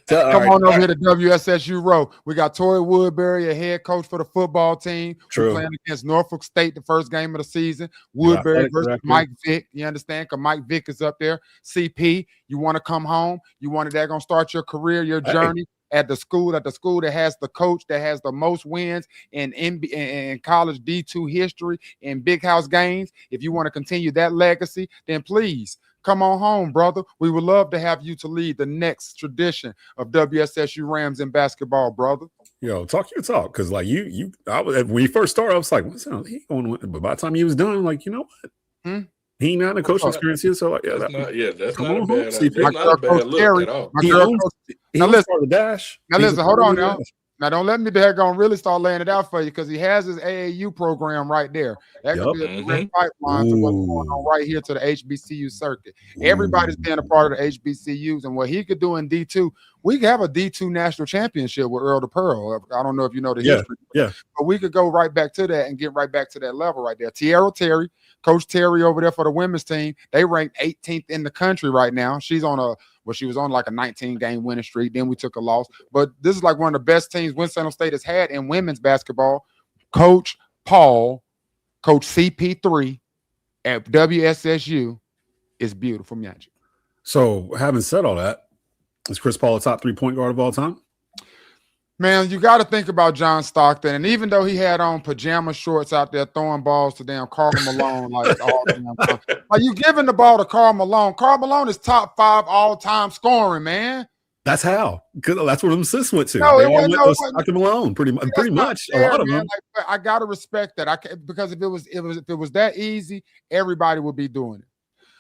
Come on over here to WSSU Row. We got Torrey Woodbury, a head coach for the football team. True. We're playing against Norfolk State the first game of the season. Woodbury versus Mike Vick. You understand? Because Mike Vick is up there. CP, you want to come home? You want that going to start your career, your journey? At the school that has the coach that has the most wins in college D2 history in big house games. If you want to continue that legacy, then please come on home, brother. We would love to have you to lead the next tradition of WSSU Rams in basketball, brother. Yo, talk your talk, because like when you first started, I was like, what's that? He going? But by the time he was done, I'm like, you know what? He ain't not in a coaching experience here, so like, that's not a bad look Terry, at all. Now listen, the dash. Now listen, hold on now. Now don't let me gonna really start laying it out for you, because he has his AAU program right there. That could be a direct pipeline to what's going on right here to the HBCU circuit. Everybody's being a part of the HBCUs, and what he could do in D2, we could have a D2 national championship with Earl to Pearl. I don't know if you know the history. Yeah. But we could go right back to that and get right back to that level right there. Terry, Coach Terry over there for the women's team, they ranked 18th in the country right now. She was on like a 19-game winning streak. Then we took a loss. But this is like one of the best teams Winston-Salem State has had in women's basketball. Coach Paul, Coach CP3 at WSSU is beautiful magic. So having said all that, is Chris Paul a top 3-point guard of all time? Man, you got to think about John Stockton. And even though he had on pajama shorts out there throwing balls to damn Karl Malone, like all damn time. Like, you giving the ball to Karl Malone. Karl Malone is top 5 all-time scoring, man. That's how. Because that's what them assists went to. No, they it wasn't. Stockton Malone, pretty much. Fair, a lot of them. Like, I gotta respect that. Because if it was that easy, everybody would be doing it.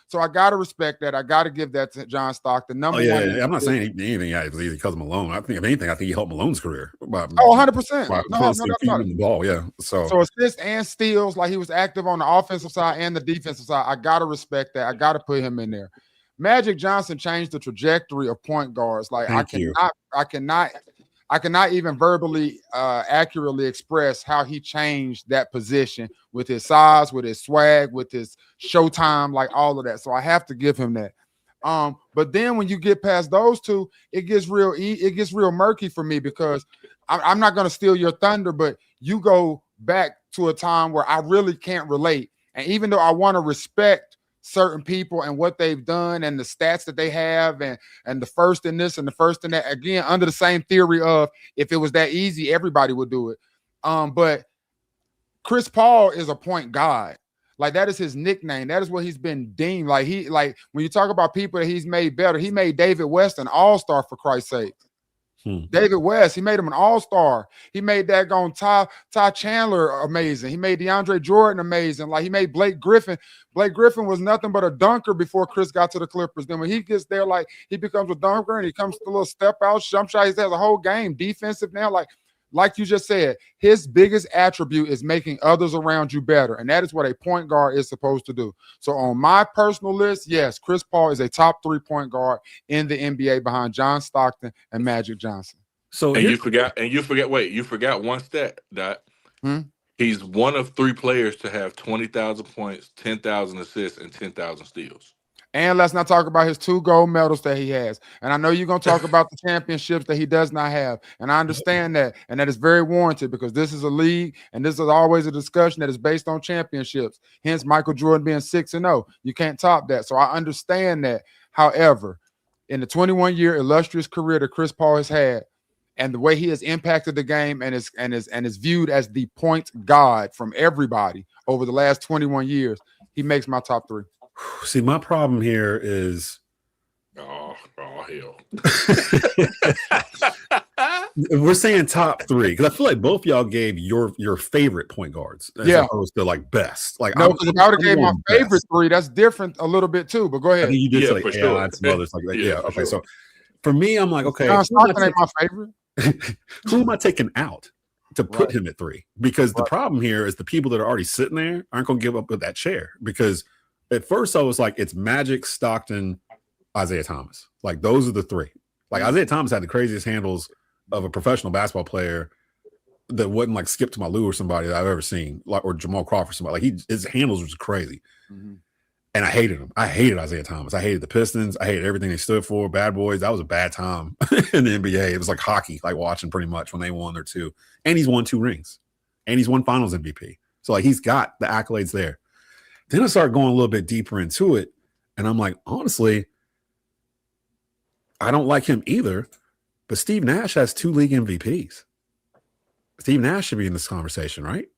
So I got to respect that. I got to give that to John Stockton. Number one. I'm not saying anything it was easy because of Malone. I think, if anything, he helped Malone's career. 100%. The ball, yeah. So assists and steals, like he was active on the offensive side and the defensive side. I got to respect that. I got to put him in there. Magic Johnson changed the trajectory of point guards. Like I cannot even verbally accurately express how he changed that position with his size, with his swag, with his showtime, like all of that. So I have to give him that. But then when you get past those two, it gets real murky for me, because I'm not going to steal your thunder, but you go back to a time where I really can't relate. And even though I want to respect certain people and what they've done and the stats that they have and the first in this and the first in that, again, under the same theory of if it was that easy, everybody would do it. But Chris Paul is a point god. Like, that is his nickname. That is what he's been deemed. Like, when you talk about people that he's made better, he made David West an all-star, for Christ's sake. David West, he made him an all-star. He made that Ty Chandler amazing. He made DeAndre Jordan amazing. Like, he made Blake Griffin. Blake Griffin was nothing but a dunker before Chris got to the Clippers. Then when he gets there, like, he becomes a dunker and he comes to a little step out, jump shot. He has a whole game defensive now. Like you just said, his biggest attribute is making others around you better. And that is what a point guard is supposed to do. So on my personal list, yes, Chris Paul is a top 3 point guard in the NBA behind John Stockton and Magic Johnson. So you forgot one stat, Dot. He's one of 3 players to have 20,000 points, 10,000 assists, and 10,000 steals. And let's not talk about his 2 gold medals that he has. And I know you're going to talk about the championships that he does not have. And I understand that. And that is very warranted, because this is a league and this is always a discussion that is based on championships. Hence, Michael Jordan being 6-0. You can't top that. So I understand that. However, in the 21-year illustrious career that Chris Paul has had, and the way he has impacted the game and is viewed as the point god from everybody over the last 21 years, he makes my top 3. See, my problem here is hell. We're saying top three because I feel like both y'all gave your favorite point guards as opposed to like best. Like no, because if I would have gave my favorite three, that's different a little bit too. But go ahead. I think you did say like for sure. and some others like that. Yeah, okay. Sure. So for me, I'm like, okay, John Stockton ain't my favorite. who am I taking out to put him at 3? Because the problem here is the people that are already sitting there aren't going to give up with that chair. Because at first I was like, it's Magic, Stockton, Isaiah Thomas. Like those are the 3. Like Isaiah Thomas had the craziest handles of a professional basketball player that wasn't like Skip to my Lou or somebody that I've ever seen, like or Jamal Crawford, somebody like his handles was crazy. Mm-hmm. And I hated him. I hated Isaiah Thomas. I hated the Pistons. I hated everything they stood for. Bad boys. That was a bad time in the NBA. It was like hockey, like watching pretty much when they won their 2. And he's won 2 rings. And he's won Finals MVP. So like he's got the accolades there. Then I started going a little bit deeper into it. And I'm like, honestly, I don't like him either. But Steve Nash has 2 league MVPs. Steve Nash should be in this conversation, right?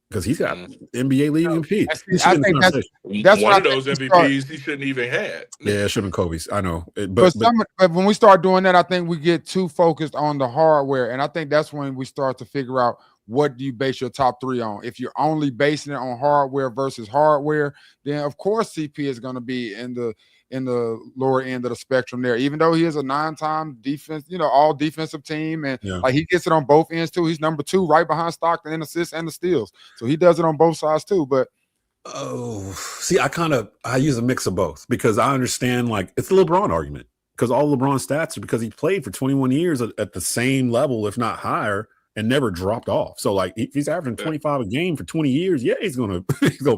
Because he's got NBA league MVP. I think that's one of those MVPs he shouldn't even had. Yeah, it should have been Kobe's. I know. But when we start doing that, I think we get too focused on the hardware. And I think that's when we start to figure out what do you base your top 3 on. If you're only basing it on hardware versus hardware, then of course CP is going to be in the lower end of the spectrum there, even though he is a 9-time defense, all defensive team. And like he gets it on both ends too. He's number 2 right behind Stockton in assists and the steals. So he does it on both sides too. But see, I use a mix of both because I understand like it's the LeBron argument because all LeBron stats are because he played for 21 years at the same level, if not higher, and never dropped off. So like if he's averaging 25 a game for 20 years, he's gonna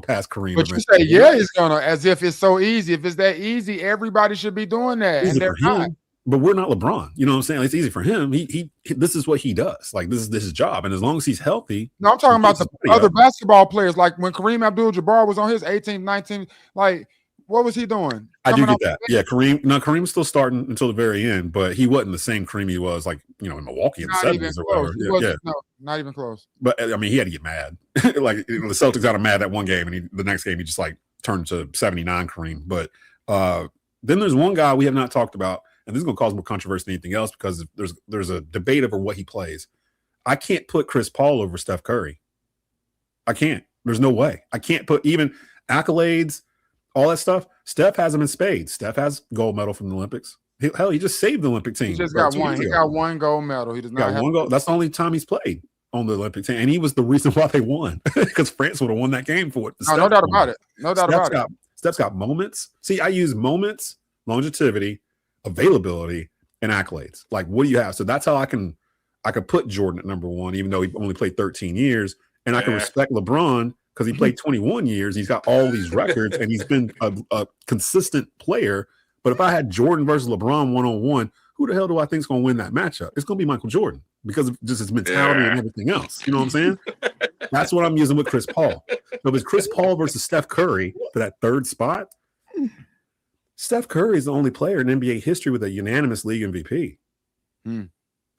pass Kareem. But you say he's gonna, as if it's so easy. If it's that easy, everybody should be doing that. Easy and they're not. But we're not LeBron. You know what I'm saying? Like, it's easy for him. He this is what he does. Like this is his job. And as long as he's healthy. No, I'm talking about the other basketball players. Like when Kareem Abdul-Jabbar was on his 18th, 19th, like what was he doing? I do get that. Yeah, Kareem's still starting until the very end, but he wasn't the same Kareem he was like, in Milwaukee in the 70s or whatever. No, not even close. But I mean, he had to get mad. Like the Celtics got him mad that one game, and the next game he just like turned to 79 Kareem. But then there's one guy we have not talked about, and this is gonna cause more controversy than anything else because there's a debate over what he plays. I can't put Chris Paul over Steph Curry. I can't. There's no way. I can't put even accolades, all that stuff. Steph has them in spades. Steph has gold medal from the Olympics. He just saved the Olympic team. He just got one. He got one gold medal. He does not have one gold. That's the only time he's played on the Olympic team, and he was the reason why they won because France would have won that game for it. No doubt about it. No doubt about it. Steph's got moments. See, I use moments, longevity, availability, and accolades. Like, what do you have? So that's how I could put Jordan at number 1, even though he only played 13 years, and I can respect LeBron because he played 21 years. He's got all these records, and he's been a consistent player. But if I had Jordan versus LeBron 1-on-1, who the hell do I think is going to win that matchup? It's going to be Michael Jordan because of just his mentality and everything else. You know what I'm saying? That's what I'm using with Chris Paul. So it's Chris Paul versus Steph Curry for that 3rd spot. Steph Curry is the only player in NBA history with a unanimous league MVP.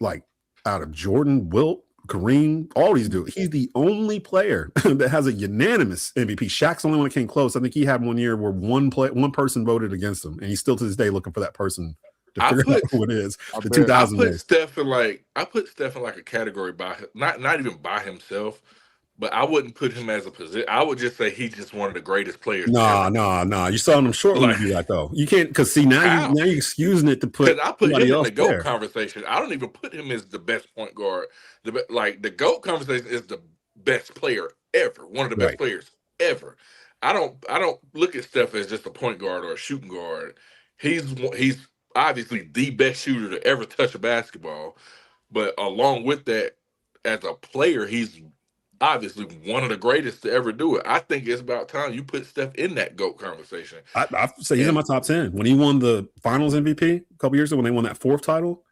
Like out of Jordan, Wilt, Kareem, all these dudes. He's the only player that has a unanimous MVP. Shaq's the only one that came close. I think he had one year where one person voted against him, and he's still to this day looking for that person to figure out who it is. The 2000 I put Steph in like a category by not even by himself, but I wouldn't put him as a position. I would just say he's just one of the greatest players. Nah. You saw him short when you do that though. You can't because see now you're excusing it to put. I put him in the GOAT conversation. I don't even put him as the best point guard. The GOAT conversation is the best player ever, one of the best players ever. I don't look at Steph as just a point guard or a shooting guard. He's obviously the best shooter to ever touch a basketball, but along with that, as a player, he's obviously one of the greatest to ever do it. I think it's about time you put Steph in that GOAT conversation. I say he's in my top 10. When he won the Finals MVP a couple years ago, when they won that 4th title,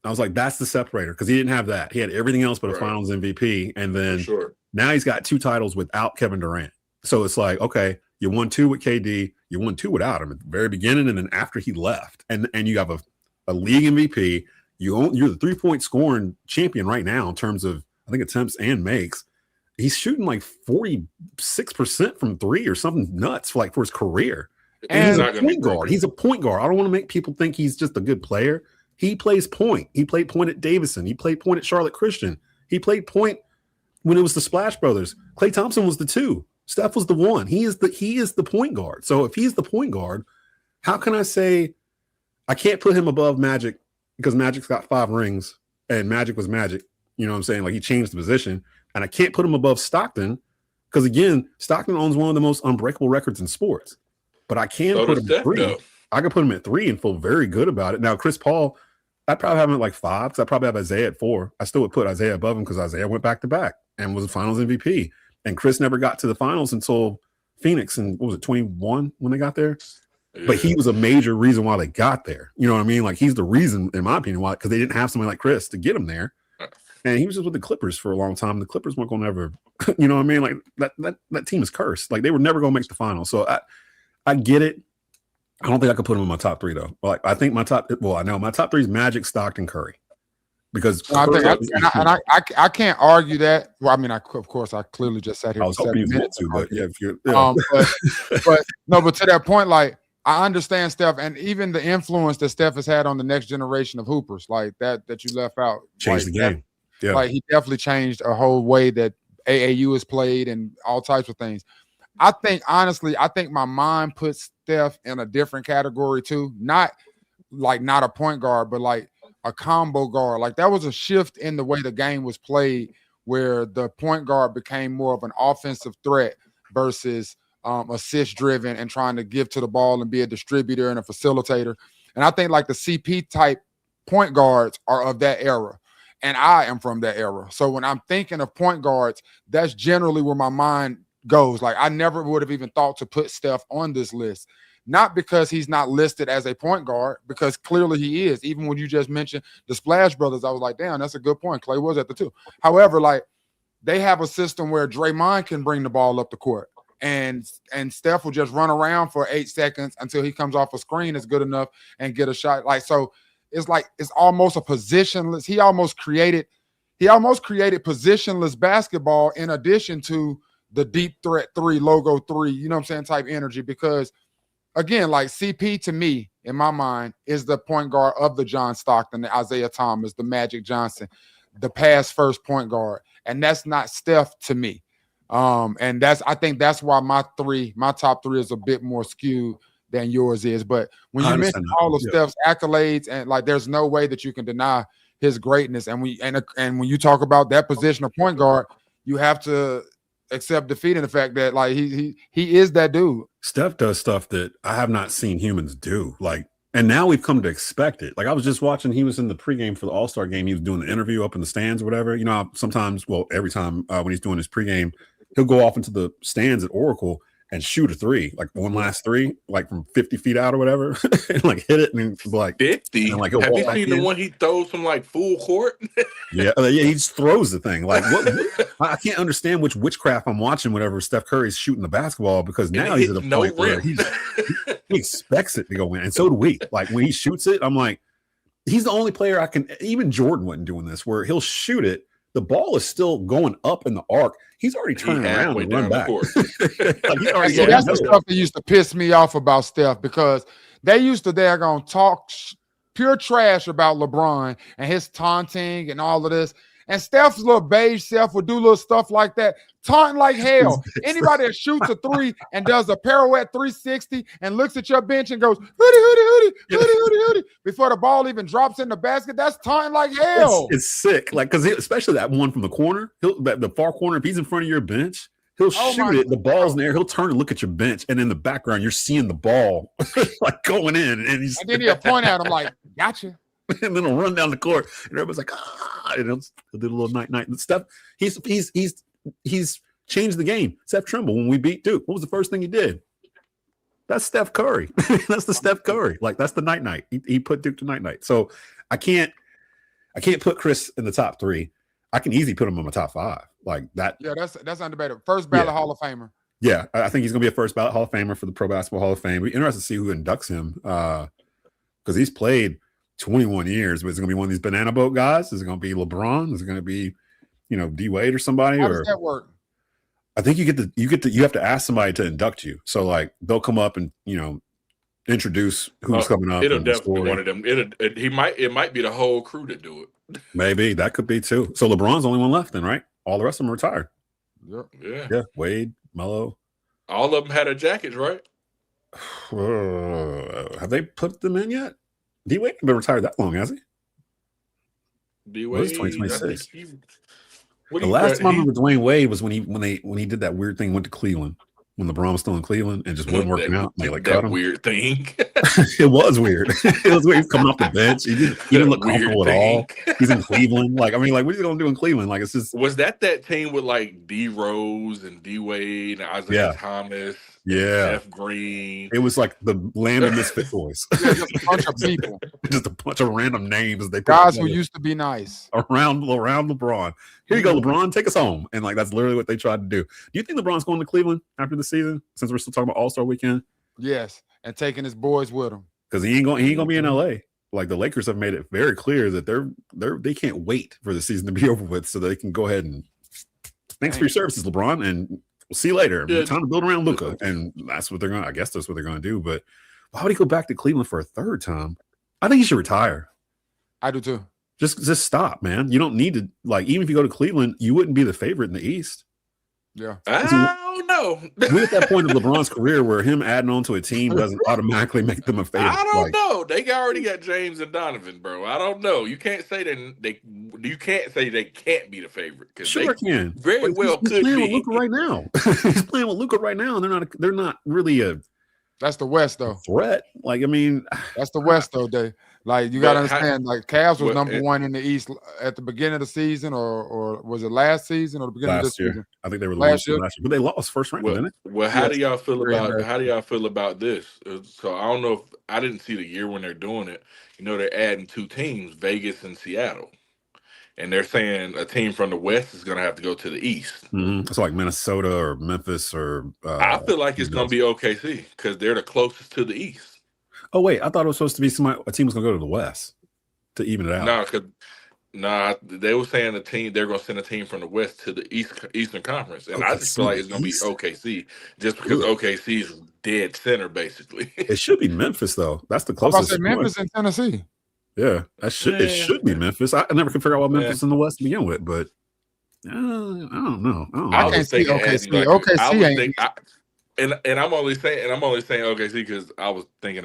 I was like, that's the separator because he didn't have that. He had everything else but a Finals MVP, and then now he's got 2 titles without Kevin Durant. So it's like, okay, you won 2 with KD, you won 2 without him at the very beginning, and then after he left, and you have a league MVP. You're the 3-point scoring champion right now in terms of I think attempts and makes. He's shooting like 46% from 3 or something nuts for his career. And he's a point guard. He's a point guard. I don't want to make people think he's just a good player. He plays point. He played point at Davidson. He played point at Charlotte Christian. He played point when it was the Splash Brothers. Klay Thompson was the 2. Steph was the 1. He is the point guard. So if he's the point guard, how can I say I can't put him above Magic because Magic's got 5 rings and Magic was Magic. You know what I'm saying? Like he changed the position. And I can't put him above Stockton because, again, Stockton owns one of the most unbreakable records in sports. But I can put him at 3. Though. I can put him at 3 and feel very good about it. Now, Chris Paul, I'd probably have him at like 5 because I probably have Isaiah at 4. I still would put Isaiah above him because Isaiah went back-to-back and was the finals MVP. And Chris never got to the finals until Phoenix in, what was it, 21 when they got there? Yeah. But he was a major reason why they got there. You know what I mean? Like he's the reason, in my opinion, why, because they didn't have somebody like Chris to get him there. And he was just with the Clippers for a long time. The Clippers weren't going to ever, you know what I mean? Like that team is cursed. Like they were never going to make the finals. So I get it. I don't think I could put him in my top 3 though. Like I think my top 3 is Magic, Stockton, Curry. Because I can't argue that. Well, I mean, of course, I clearly just sat here. I was hoping you meant to, but yeah, but to that point, like I understand Steph, and even the influence that Steph has had on the next generation of hoopers, like that you left out, changed the game. Yeah, like he definitely changed a whole way that AAU is played and all types of things. I think honestly, my mind puts Steph in a different category too. Not a point guard, but like a combo guard. Like that was a shift in the way the game was played, where the point guard became more of an offensive threat versus assist driven and trying to give to the ball and be a distributor and a facilitator. And I think like the CP type point guards are of that era. And I am from that era. So when I'm thinking of point guards, that's generally where my mind goes. Like I never would have even thought to put Steph on this list. Not because he's not listed as a point guard, because clearly he is. Even when you just mentioned the Splash Brothers, I was like, damn, that's a good point. Klay was at the 2. However, like they have a system where Draymond can bring the ball up the court. And Steph will just run around for 8 seconds until he comes off a screen is good enough and get a shot. Like, so it's almost a positionless. He almost created positionless basketball in addition to the deep threat 3, logo 3, you know what I'm saying, type energy. Because again, like CP to me, in my mind, is the point guard of the John Stockton, the Isaiah Thomas, the Magic Johnson, the pass first point guard. And that's not Steph to me. And I think that's why my top 3 is a bit more skewed than yours is. But when you mention all of Steph's accolades, and like there's no way that you can deny his greatness. And when you talk about that position of point guard, you have to accept defeat in the fact that like he is that dude. Steph does stuff that I have not seen humans do. Like, and now we've come to expect it. Like I was just watching, he was in the pregame for the All-Star game. He was doing the interview up in the stands or whatever. You know, sometimes, well, every time when he's doing his pregame, he'll go off into the stands at Oracle and shoot a 3, like one last 3, like from 50 feet out or whatever, and like hit it and like 50. And, like, have you seen the one he throws from like full court? yeah, he just throws the thing. Like what? I can't understand which witchcraft I'm watching whenever Steph Curry's shooting the basketball, because now he's at a point where he expects it to go in, and so do we. Like when he shoots it, I'm like, he's the only player I can. Even Jordan wasn't doing this, where he'll shoot it. The ball is still going up in the arc. He's already turning around and run back. That's the stuff that used to piss me off about Steph, because they used to daggone talk pure trash about LeBron and his taunting and all of this. And Steph's little beige self would do little stuff like that, taunting like hell. Anybody that shoots a 3 and does a pirouette 360 and looks at your bench and goes, hoodie, before the ball even drops in the basket, that's taunting like hell. It's sick. Like, because especially that one from the corner, the far corner, if he's in front of your bench, he'll shoot it, the ball's in there, he'll turn and look at your bench, and in the background, you're seeing the ball like going in. And then he'll point at him like, gotcha. And then he'll run down the court, and everybody's like, and he'll do a little night and stuff. He's changed the game. Steph Trimble, when we beat Duke, what was the first thing he did? That's Steph Curry. That's the Steph Curry. Like that's the night. He put Duke to night. So I can't put Chris in the top 3. I can easily put him in my top 5. Like that. Yeah, that's undebatable. First ballot Hall of Famer. Yeah, I think he's gonna be a first ballot Hall of Famer for the Pro Basketball Hall of Fame. We're interested to see who inducts him, because he's played 21 years. But is it gonna be one of these banana boat guys? Is it gonna be LeBron? Is it gonna be, D Wade or somebody? How does that work? I think you have to ask somebody to induct you. So like they'll come up and introduce who's coming up. It'll definitely be one of them. It might be the whole crew that do it. Maybe that could be too. So LeBron's the only one left then, right? All the rest of them are retired. Yeah. Wade, Melo. All of them had their jackets, right? Have they put them in yet? D-Wade hasn't been retired that long, has he? D-Wade, 2026. The last time I remember Dwayne Wade was when he did that weird thing, went to Cleveland. When LeBron was still in Cleveland and just wasn't working out. They cut him. Weird thing. It was weird. It was weird. He's coming off the bench. He didn't look comfortable at all. He's in Cleveland. What are you going to do in Cleveland? It's just. Was that team with D Rose and D Wade and Isaiah Thomas? Jeff Green. It was like the land of misfit boys. Just a bunch of people. Just a bunch of random names. They guys who used to be nice. Around LeBron. Here you go, LeBron, take us home. And that's literally what they tried to do. Do you think LeBron's going to Cleveland after the season? Since we're still talking about All-Star Weekend? Yes, and taking his boys with him. Because he ain't gonna be in LA. The Lakers have made it very clear that they can't wait for the season to be over with, so they can go ahead and thanks for your services, LeBron, and we'll see you later. It's time to build around Luka, and that's what they're going. I guess that's what they're going to do. But why would he go back to Cleveland for a third time? I think he should retire. I do too. Just stop, man. You don't need to even if you go to Cleveland, you wouldn't be the favorite in the East. Yeah, I don't know. We're at that point of LeBron's career where him adding on to a team doesn't automatically make them a favorite. I don't know. They already got James and Donovan, bro. I don't know. You can't say they can't be the favorite. Sure they can. Very well he's could playing be. With Luka right now. He's playing with Luka right now, and they're not really a. That's the West though. Threat. That's the West though, Dave. You gotta understand, Cavs was number one in the East at the beginning of the season, or was it last season or the beginning of this season? I think they were the last year, but they lost first round, didn't it? Well, how do y'all feel about this? So I don't know if I didn't see the year when they're doing it. They're adding two teams, Vegas and Seattle. And they're saying a team from the West is going to have to go to the East. Mm-hmm. It's like Minnesota or Memphis or. I feel like it's going to be OKC because they're the closest to the East. Oh wait, I thought it was supposed to be a team was going to go to the West to even it out. They were saying they're going to send a team from the West to the Eastern Conference, and I just feel like it's going to be OKC just because OKC is dead center basically. It should be Memphis though. That's the closest. Memphis and Tennessee. Yeah, it should be Memphis. I never could figure out why Memphis in the West to begin with, but I don't know. I can't see OKC. OKC ain't. And I'm only saying OKC because I was thinking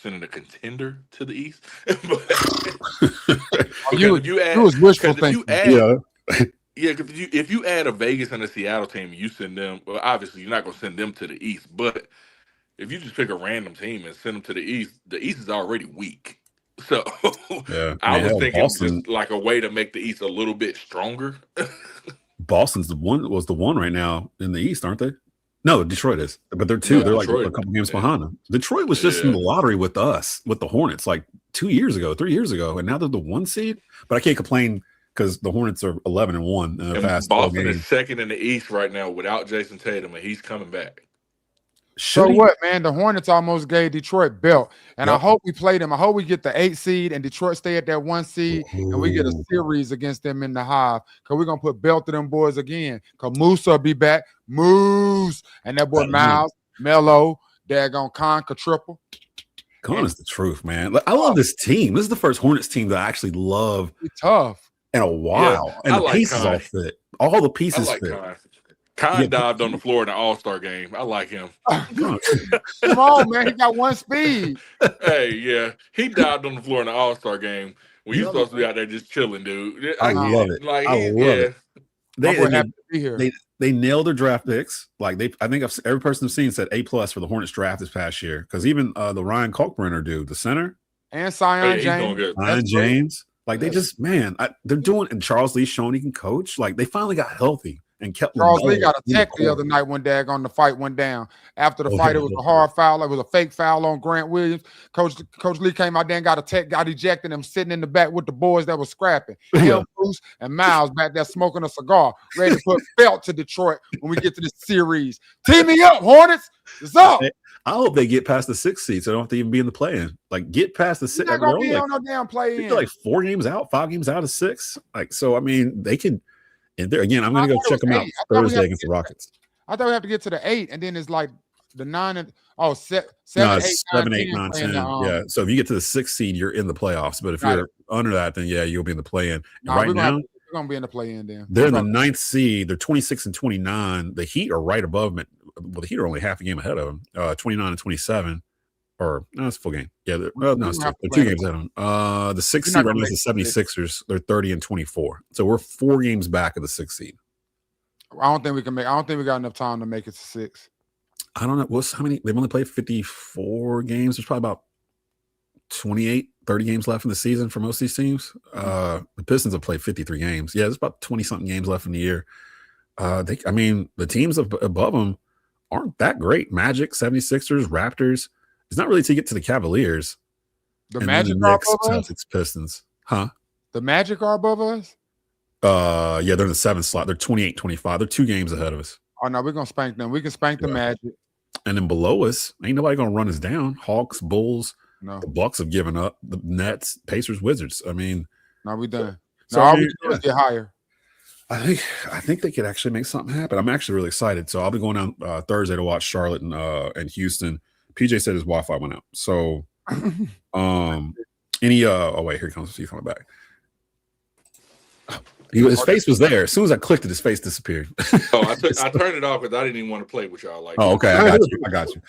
sending a contender to the East. If you add a Vegas and a Seattle team, you send them. Well, obviously you're not going to send them to the East, but if you just pick a random team and send them to the East is already weak. So I was thinking Boston, just like a way to make the East a little bit stronger. Boston's the one right now in the East, aren't they? No, Detroit is, but they're two. They're Detroit, a couple games behind them. Detroit was just in the lottery with us, with the Hornets, 3 years ago, and now they're the 1 seed. But I can't complain because the Hornets are 11-1 in the past. Boston is second in the East right now without Jason Tatum, and he's coming back. What, man? The Hornets almost gave Detroit belt, and I hope we play them. I hope we get the 8 seed and Detroit stay at that 1 seed, and we get a series against them in the Hive because we're gonna put belt to them boys again. Because Moose will be back, Moose, and that boy Miles, Melo, daggone Con, triple. Con is the truth, man. I love this team. This is the first Hornets team that I actually love. It's tough in a while, and the pieces all fit. All the pieces fit. Con dived on the floor in the All-Star game. I like him. Come on, man. He got 1 speed. Hey, he dived on the floor in the All-Star game when you're supposed to be out there just chilling, dude. I love it. I love it. They nailed their draft picks. I think every person I've seen said A+ for the Hornets draft this past year. Because even the Ryan Kalkbrenner dude, the center. And Zion James. Zion James. They just, man, they're doing, and Charles Lee showing he can coach. They finally got healthy. And kept Charles Lee got a tech the other night when the fight went down. After the fight, it was a hard foul. It was a fake foul on Grant Williams. Coach Lee came out there and got a tech, got ejected, and sitting in the back with the boys that was scrapping. Him, Bruce, and Miles back there smoking a cigar, ready to put belt to Detroit when we get to this series. Team me up, Hornets. It's up. I hope they get past the 6th seed, so they don't have to even be in the play-in. Get past the 6th. They're not gonna be on no damn play-in. They're 4 games out, 5 games out of 6. So I mean, they can. And there again, I'm going to go check them out Thursday against the Rockets. I thought we have to get to the 8, and then it's the 9 and oh, 7, No, 8, 9, 7, 8, 9, 10 10. Yeah. So if you get to the 6th seed, you're in the playoffs. But if you're under that, then yeah, you'll be in the play-in. And right now, we're gonna be in the play-in. Then they're in the 9th seed. They're 26 and 29. The Heat are right above them. Well, the Heat are only half a game ahead of them. 29 and 27. Or no, it's a full game. Yeah, they're 2 games ahead of them. The 6th seed right now is the 76ers. They're 30 and 24. So we're 4 games back of the 6th seed. I don't think we got enough time to make it to 6. I don't know. How many? They've only played 54 games. There's probably about 28, 30 games left in the season for most of these teams. The Pistons have played 53 games. Yeah, there's about 20-something games left in the year. The teams above them aren't that great. Magic, 76ers, Raptors. It's not really to get to the Cavaliers. The Magic are above us? Celtics, Pistons. Huh? The Magic are above us? Yeah, they're in the 7th slot. They're 28-25. They're 2 games ahead of us. Oh, no, we're going to spank them. We can spank the Magic. And then below us, ain't nobody going to run us down. Hawks, Bulls. No. The Bucks have given up. The Nets, Pacers, Wizards. I mean. No, we done. So all we do is get higher. I think they could actually make something happen. I'm actually really excited. So I'll be going down Thursday to watch Charlotte and Houston. PJ said his Wi-Fi went out. So oh wait, here he comes. He's coming back. His face was there. As soon as I clicked it, his face disappeared. I turned it off because I didn't even want to play with y'all. Okay. I got you.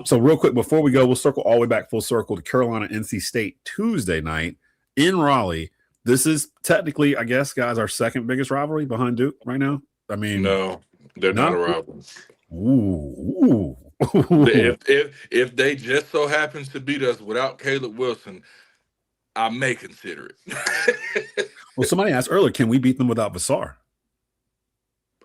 So real quick, before we go, we'll circle all the way back full circle to Carolina, NC State Tuesday night in Raleigh. This is technically, I guess, guys, our second biggest rivalry behind Duke right now. I mean, no, they're not a rivalry. Ooh. If they just so happens to beat us without Caleb Wilson, I may consider it. Well, somebody asked earlier, can we beat them without Vassar?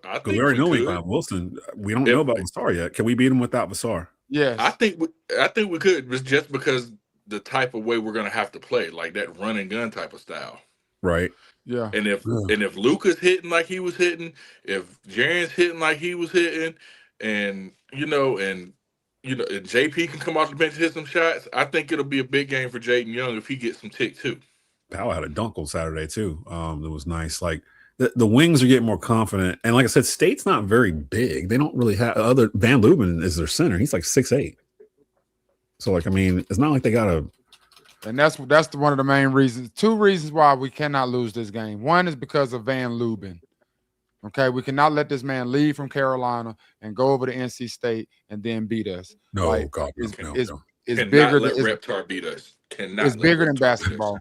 Because we already know we got Wilson. We don't know about Vassar yet. Can we beat them without Vassar? Yes. I think we could, just because the type of way we're going to have to play, like that run and gun type of style. Right. Yeah. And if Luka's hitting like he was hitting, if Jaren's hitting like he was hitting, and JP can come off the bench and hit some shots, I think it'll be a big game for Jaden Young if he gets some tick too. Powell had a dunk on Saturday too. It was nice. Like the wings are getting more confident, and like I said, State's not very big. They don't really have other. Van Leuven is their center. He's like 6'8". So it's not like they got a. And that's one of the main reasons. 2 reasons why we cannot lose this game. One is because of Van Leuven. Okay, we cannot let this man leave from Carolina and go over to NC State and then beat us. No, God, it's bigger than Reptar beat us. It's bigger than basketball.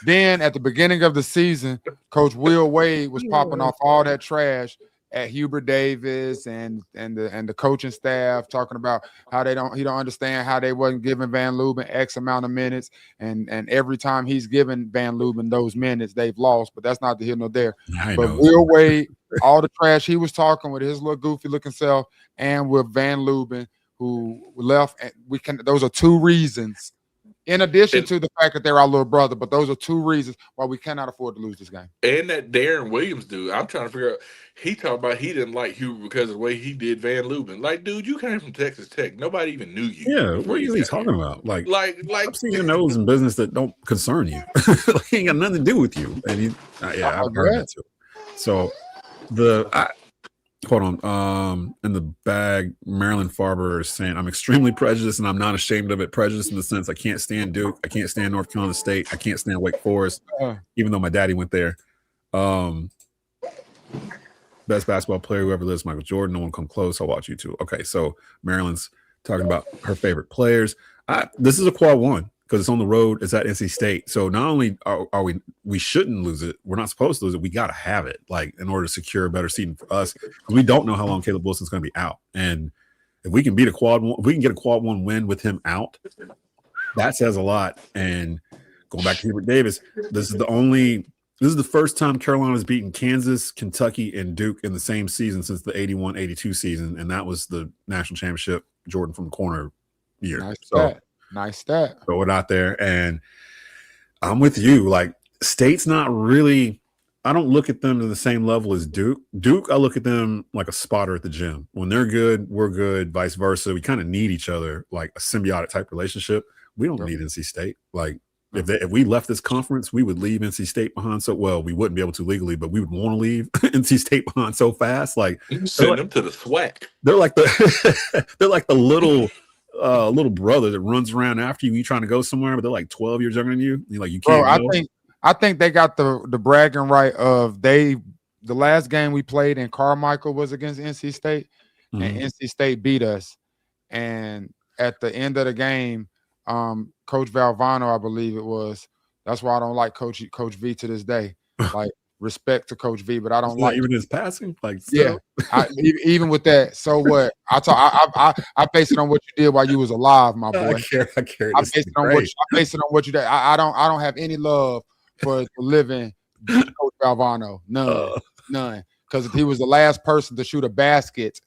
Then at the beginning of the season, Coach Will Wade was popping off all that trash at Hubert Davis and the coaching staff, talking about how he don't understand how they wasn't giving Van Leuven X amount of minutes, and every time he's given Van Leuven those minutes, they've lost. But that's not the here nor there. But Will Wade, all the trash he was talking with his little goofy looking self, and with Van Leuven, who left, those are 2 reasons. In addition to the fact that they're our little brother, but those are 2 reasons why we cannot afford to lose this game. And that Darren Williams dude, I'm trying to figure out. He talked about he didn't like Hubert because of the way he did Van Leuven. Like, dude, you came from Texas Tech. Nobody even knew you. Yeah, what are you talking about? Like I'm seeing your nose in business that don't concern you. Like, ain't got nothing to do with you. And I've heard that too. So hold on. In the bag, Marilyn Farber is saying, I'm extremely prejudiced and I'm not ashamed of it. Prejudiced in the sense I can't stand Duke. I can't stand North Carolina State. I can't stand Wake Forest, even though my daddy went there. Best basketball player who ever lives, Michael Jordan. No one come close. I'll watch you too. Okay, so Marilyn's talking about her favorite players. This is a quad 1 because it's on the road. It's at NC State. So not only are we shouldn't lose it. We're not supposed to lose it. We got to have it, like, in order to secure a better season for us, because we don't know how long Caleb Wilson's going to be out. And if we can beat if we can get a quad 1 win with him out, that says a lot. And going back to Hubert Davis, this is the first time Carolina's beaten Kansas, Kentucky, and Duke in the same season since the 81-82 season, and that was the national championship Jordan from the corner year. Nice stat. Throw it out there, and I'm with you. Like, State's not really – I don't look at them to the same level as Duke. Duke, I look at them like a spotter at the gym. When they're good, we're good, vice versa. We kind of need each other, like a symbiotic type relationship. We don't need NC State. Like, If we left this conference, we would leave NC State behind. So well, we wouldn't be able to legally, but we would want to leave NC State behind so fast. Like send them to the SWAC. They're like the little brother that runs around after you. You trying to go somewhere, but they're like 12 years younger than you. You're like you can't. Bro, I think they got the bragging right of the last game we played in Carmichael was against NC State, and NC State beat us. And at the end of the game, Coach Valvano, I believe it was. That's why I don't like Coach V to this day. Like respect to Coach V, but I don't like even his passing. Like still. Yeah, even with that. So what? I base it on what you did while you was alive, my boy. I care. I base it on what you did. I don't have any love for the living Coach Valvano. None. Because he was the last person to shoot a basket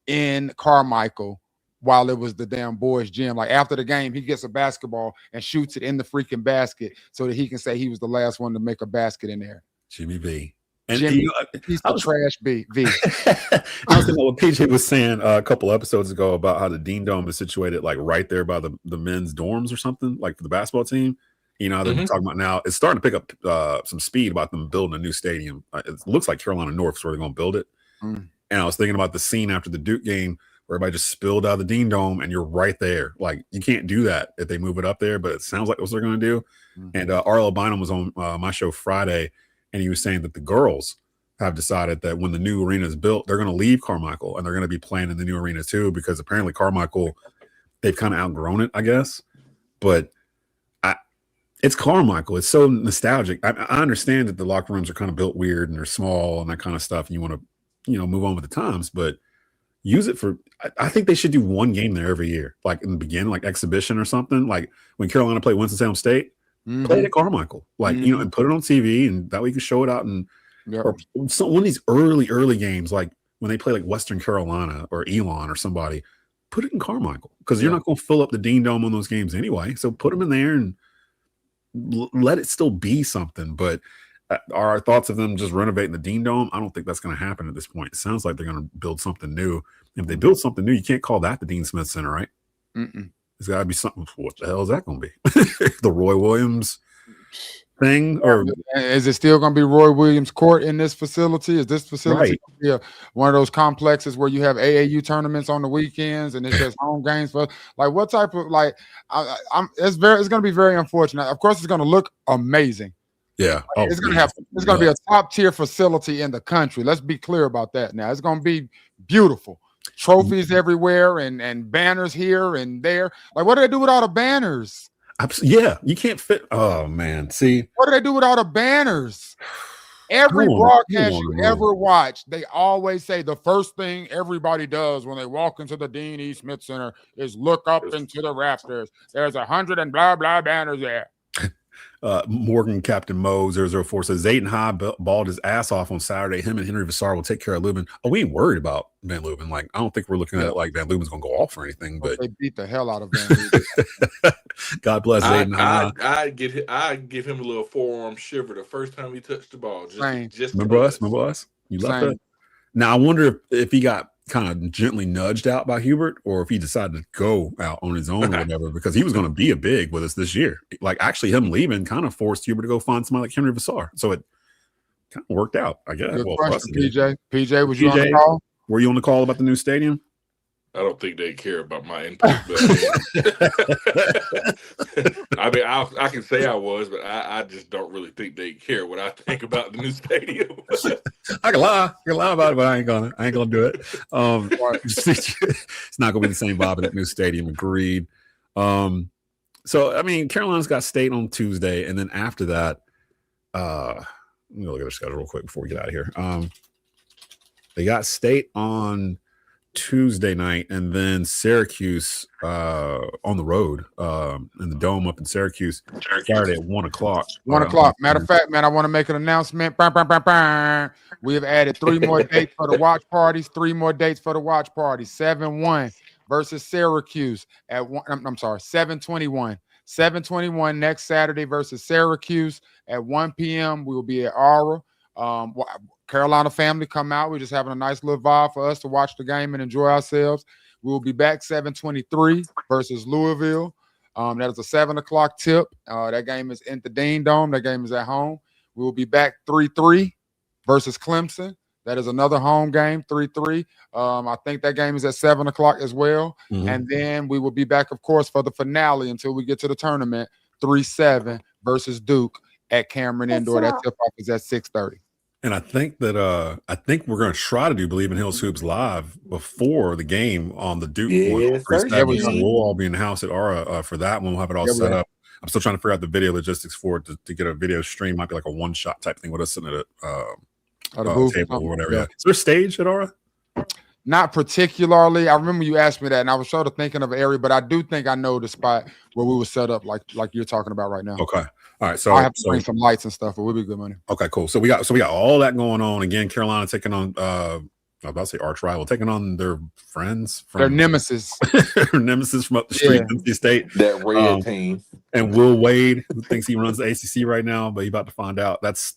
in Carmichael while it was the damn boys' gym. Like after the game, he gets a basketball and shoots it in the freaking basket so that he can say he was the last one to make a basket in there. Jimmy V. And Jimmy, he's the trash V. I was thinking what PJ was saying a couple episodes ago about how the Dean Dome is situated like right there by the men's dorms or something, like for the basketball team. You know, they're talking about now. It's starting to pick up some speed about them building a new stadium. It looks like Carolina North is where they're going to build it. And I was thinking about the scene after the Duke game where everybody just spilled out of the Dean Dome, and you're right there. Like you can't do that if they move it up there, but it sounds like what they're going to do. And Arlo Bynum was on my show Friday, and he was saying that the girls have decided that when the new arena is built, they're going to leave Carmichael and they're going to be playing in the new arena too, because apparently Carmichael, they've kind of outgrown it, I guess. But it's Carmichael. It's so nostalgic. I understand that the locker rooms are kind of built weird and they're small and that kind of stuff, and you want to, move on with the times, but use it for. I think they should do one game there every year, like in the beginning, like exhibition or something. Like when Carolina played Winston-Salem State, play it at Carmichael, like and put it on TV, and that way you can show it out. And or one of these early games, like when they play like Western Carolina or Elon or somebody, put it in Carmichael because you're not going to fill up the Dean Dome on those games anyway. So put them in there and let it still be something. But our thoughts of them just renovating the Dean Dome, I don't think that's going to happen at this point. It sounds like they're going to build something new. If they build something new, you can't call that the Dean Smith Center, right? It's got to be something. What the hell is that going to be? The Roy Williams thing, or is it still going to be Roy Williams Court in this facility? Is this facility one of those complexes where you have AAU tournaments on the weekends and it's just home games for like what type of like? It's going to be very unfortunate. Of course, it's going to look amazing. Yeah, it's going to be a top tier facility in the country. Let's be clear about that. Now it's going to be beautiful. Trophies everywhere and banners here and there. Like, what do they do with all the banners? Yeah, you can't fit. Oh man, see, what do they do with all the banners? Every broadcast you ever watch, they always say the first thing everybody does when they walk into the Dean E. Smith Center is look up into the rafters. There's 100 and blah blah banners there. Morgan Captain Mo 004 says Zayden High balled his ass off on Saturday. Him and Henry Vassar will take care of Lubin. Oh, we ain't worried about Van Lubin. Like, I don't think we're looking at it like Van Lubin's gonna go off or anything. But they beat the hell out of Van Lubin. God bless Zayden High. I'd give him a little forearm shiver the first time he touched the ball. Just remember us? You left it. Now I wonder if he got kind of gently nudged out by Hubert, or if he decided to go out on his own or whatever, because he was going to be a big with us this year. Like actually him leaving kind of forced Hubert to go find somebody like Henry Vassar. So it kind of worked out, I guess. Good question, PJ. PJ, was you on the call? Were you on the call about the new stadium? I don't think they care about my input. But I mean, I can say I was, but I just don't really think they care what I think about the new stadium. I can lie about it, but I ain't gonna do it. It's not gonna be the same vibe in that new stadium. Agreed. So I mean, Carolina's got State on Tuesday, and then after that, let me look at their schedule real quick before we get out of here. They got State on Tuesday night, and then Syracuse on the road in the Dome up in Syracuse Saturday at 1 o'clock. 1 o'clock. Matter of fact, man, I want to make an announcement. We have added 3 more dates for the watch parties. 3 more dates for the watch parties. 7-1 versus Syracuse at 1. I'm sorry, 7-21. 7-21 next Saturday versus Syracuse at 1 p.m. We will be at Aura. Carolina family come out. We're just having a nice little vibe for us to watch the game and enjoy ourselves. We will be back 7-23 versus Louisville. That is a 7:00 tip. That game is in the Dean Dome. That game is at home. We will be back 3-3 versus Clemson. That is another home game, 3-3. I think that game is at 7:00 as well. Mm-hmm. And then we will be back, of course, for the finale until we get to the tournament, 3-7 versus Duke at Cameron Indoor. That tip-off is at 6:30. And I think that we're going to try to do Bleav in Hills Hoops live before the game on the Duke one. We'll all be in the house at Aura for that one. We'll have it all set up. I'm still trying to figure out the video logistics for it to get a video stream. Might be like a one-shot type thing with us sitting at a table or whatever. Yeah. Is there a stage at Aura? Not particularly. I remember you asked me that, and I was sort of thinking of an area, but I do think I know the spot where we were set up, like you're talking about right now. Okay. All right. So I have to bring some lights and stuff, but we'll be good money. Okay, cool. So we got all that going on. Again, Carolina taking on I'm about to say arch rival, taking on their friends from their nemesis. Their nemesis from up the street, NC State. That red team. And Will Wade, who thinks he runs the ACC right now, but he's about to find out. That's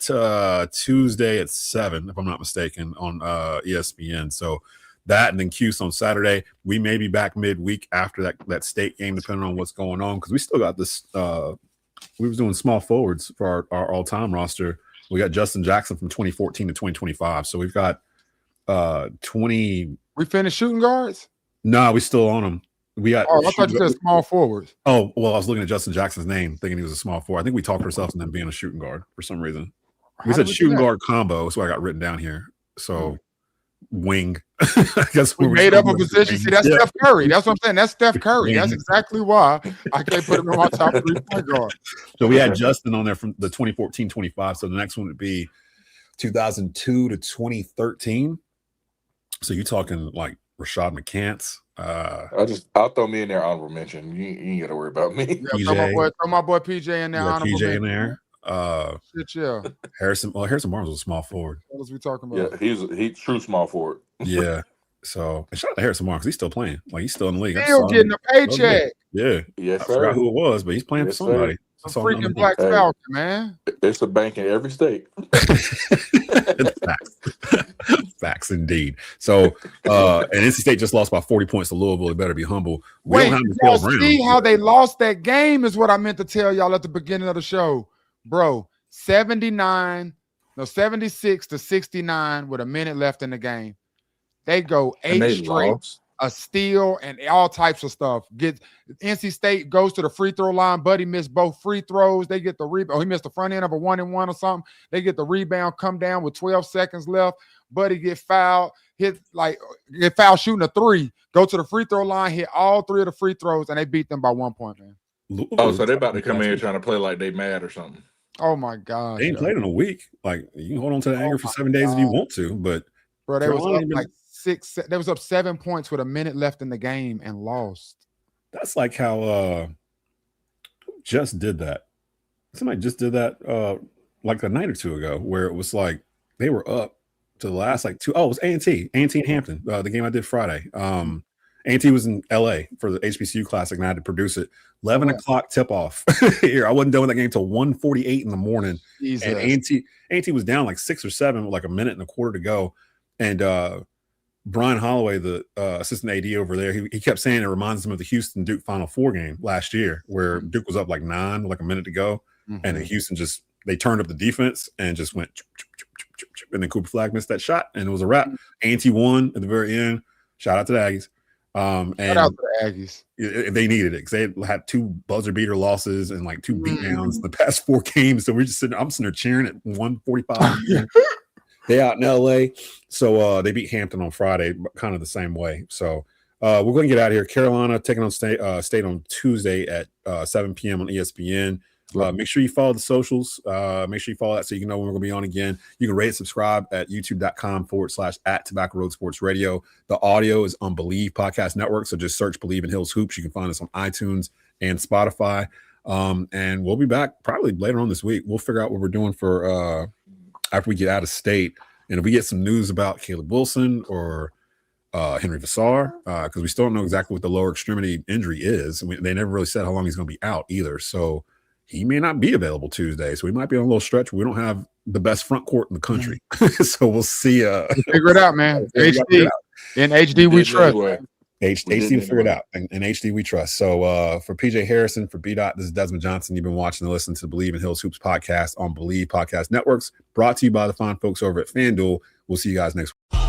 Tuesday at 7, if I'm not mistaken, on ESPN. So that, and then Cuse on Saturday. We may be back midweek after that state game, depending on what's going on, because we still got this. We was doing small forwards for our all-time roster. We got Justin Jackson from 2014 to 2025. So we've got 20. We finished shooting guards? No, we still on them. We got. Oh, I thought you said small forwards. Oh, well, I was looking at Justin Jackson's name, thinking he was a small forward. I think we talked ourselves into being a shooting guard for some reason. We said shooting guard combo, so I got written down here. So wing. I guess we made up a position. See, that's Steph Curry. That's what I'm saying. That's Steph Curry. That's exactly why I can't put him in my top 3 point guard. So we had Justin on there from the 2014-25. So the next one would be 2002 to 2013. So you're talking like Rashad McCants. I'll throw me in there, honorable mention. You ain't got to worry about me. Yeah, throw my boy PJ in there. Honorable PJ in there. Shit, yeah. Harrison Barnes was a small forward. What was we talking about? Yeah, he's true small forward. Yeah. So shout out to Harrison Barnes. He's still playing. Like, he's still in the league. Still getting a paycheck. Yeah. Yes, I forgot who it was, but he's playing for somebody. Some freaking Black Falcon, man. It's a bank in every state. Facts indeed. So and NC State just lost by 40 points to Louisville. They better be humble. Wait, y'all see how they lost that game is what I meant to tell y'all at the beginning of the show. Bro, 76 to 69 with a minute left in the game. They go 8 straight, a steal, and all types of stuff. NC State goes to the free throw line. Buddy missed both free throws. They get the rebound. He missed the front end of a 1-and-1 or something. They get the rebound, come down with 12 seconds left. Buddy get fouled, get fouled shooting a 3, go to the free throw line, hit all 3 of the free throws, and they beat them by 1 point, man. Oh, so they're about to come in here trying to play like they mad or something. Oh my God. They ain't played in a week. Like, you can hold on to the anger for 7 days if you want to, but bro, they was up like 6. They was up 7 points with a minute left in the game and lost. That's like how who just did that. Somebody just did that like a night or two ago, where it was like they were up to the last like 2. Oh, it was A&T and Hampton, the game I did Friday. A&T was in LA for the HBCU Classic, and I had to produce it. 11 o'clock tip off here. I wasn't done with that game until 1:48 in the morning. Jesus. And A&T was down like 6 or 7 with like a minute and a quarter to go. And Brian Holloway, the assistant AD over there, he kept saying it reminds him of the Houston Duke Final Four game last year, where Duke was up like 9 with like a minute to go. Mm-hmm. And then Houston they turned up the defense and just went, and then Cooper Flagg missed that shot, and it was a wrap. A&T won at the very end. Shout out to the Aggies. And shout out to the Aggies. They needed it because they had 2 buzzer beater losses and like 2 beatdowns in the past 4 games. So we're just I'm sitting there cheering at 1:45. They out in LA. So they beat Hampton on Friday, kind of the same way. So we're going to get out of here. Carolina taking on State on Tuesday at 7 p.m. on ESPN. Make sure you follow the socials. Make sure you follow that so you can know when we're going to be on again. You can rate and subscribe at youtube.com/@Tobacco Road Sports Radio. The audio is on Bleav Podcast Network. So just search Bleav in Hills Hoops. You can find us on iTunes and Spotify. And we'll be back probably later on this week. We'll figure out what we're doing for after we get out of state. And if we get some news about Caleb Wilson or Henry Vassar, because we still don't know exactly what the lower extremity injury is. They never really said how long he's going to be out either. So he may not be available Tuesday. So we might be on a little stretch. We don't have the best front court in the country. So we'll see. Figure it out, man. HD. In HD, we trust. HD will figure it out, and HD we trust. So for PJ Hairston, for Daht, this is Desmond Johnson. You've been watching and listening to the Bleav in Hills Hoops podcast on Bleav Podcast Networks, brought to you by the fine folks over at Fanduel. We'll see you guys next week.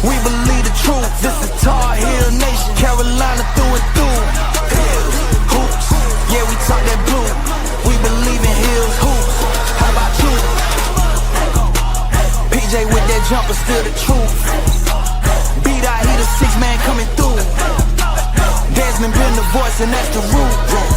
We believe the truth. This is Daht Hill Nation, Carolina through and through. Hoops, yeah, we talk that blue. We believe in Hills hoops. How about you? PJ with that jumper, still the truth. Daht, he the 6 man coming through. Desmond been the voice, and that's the root.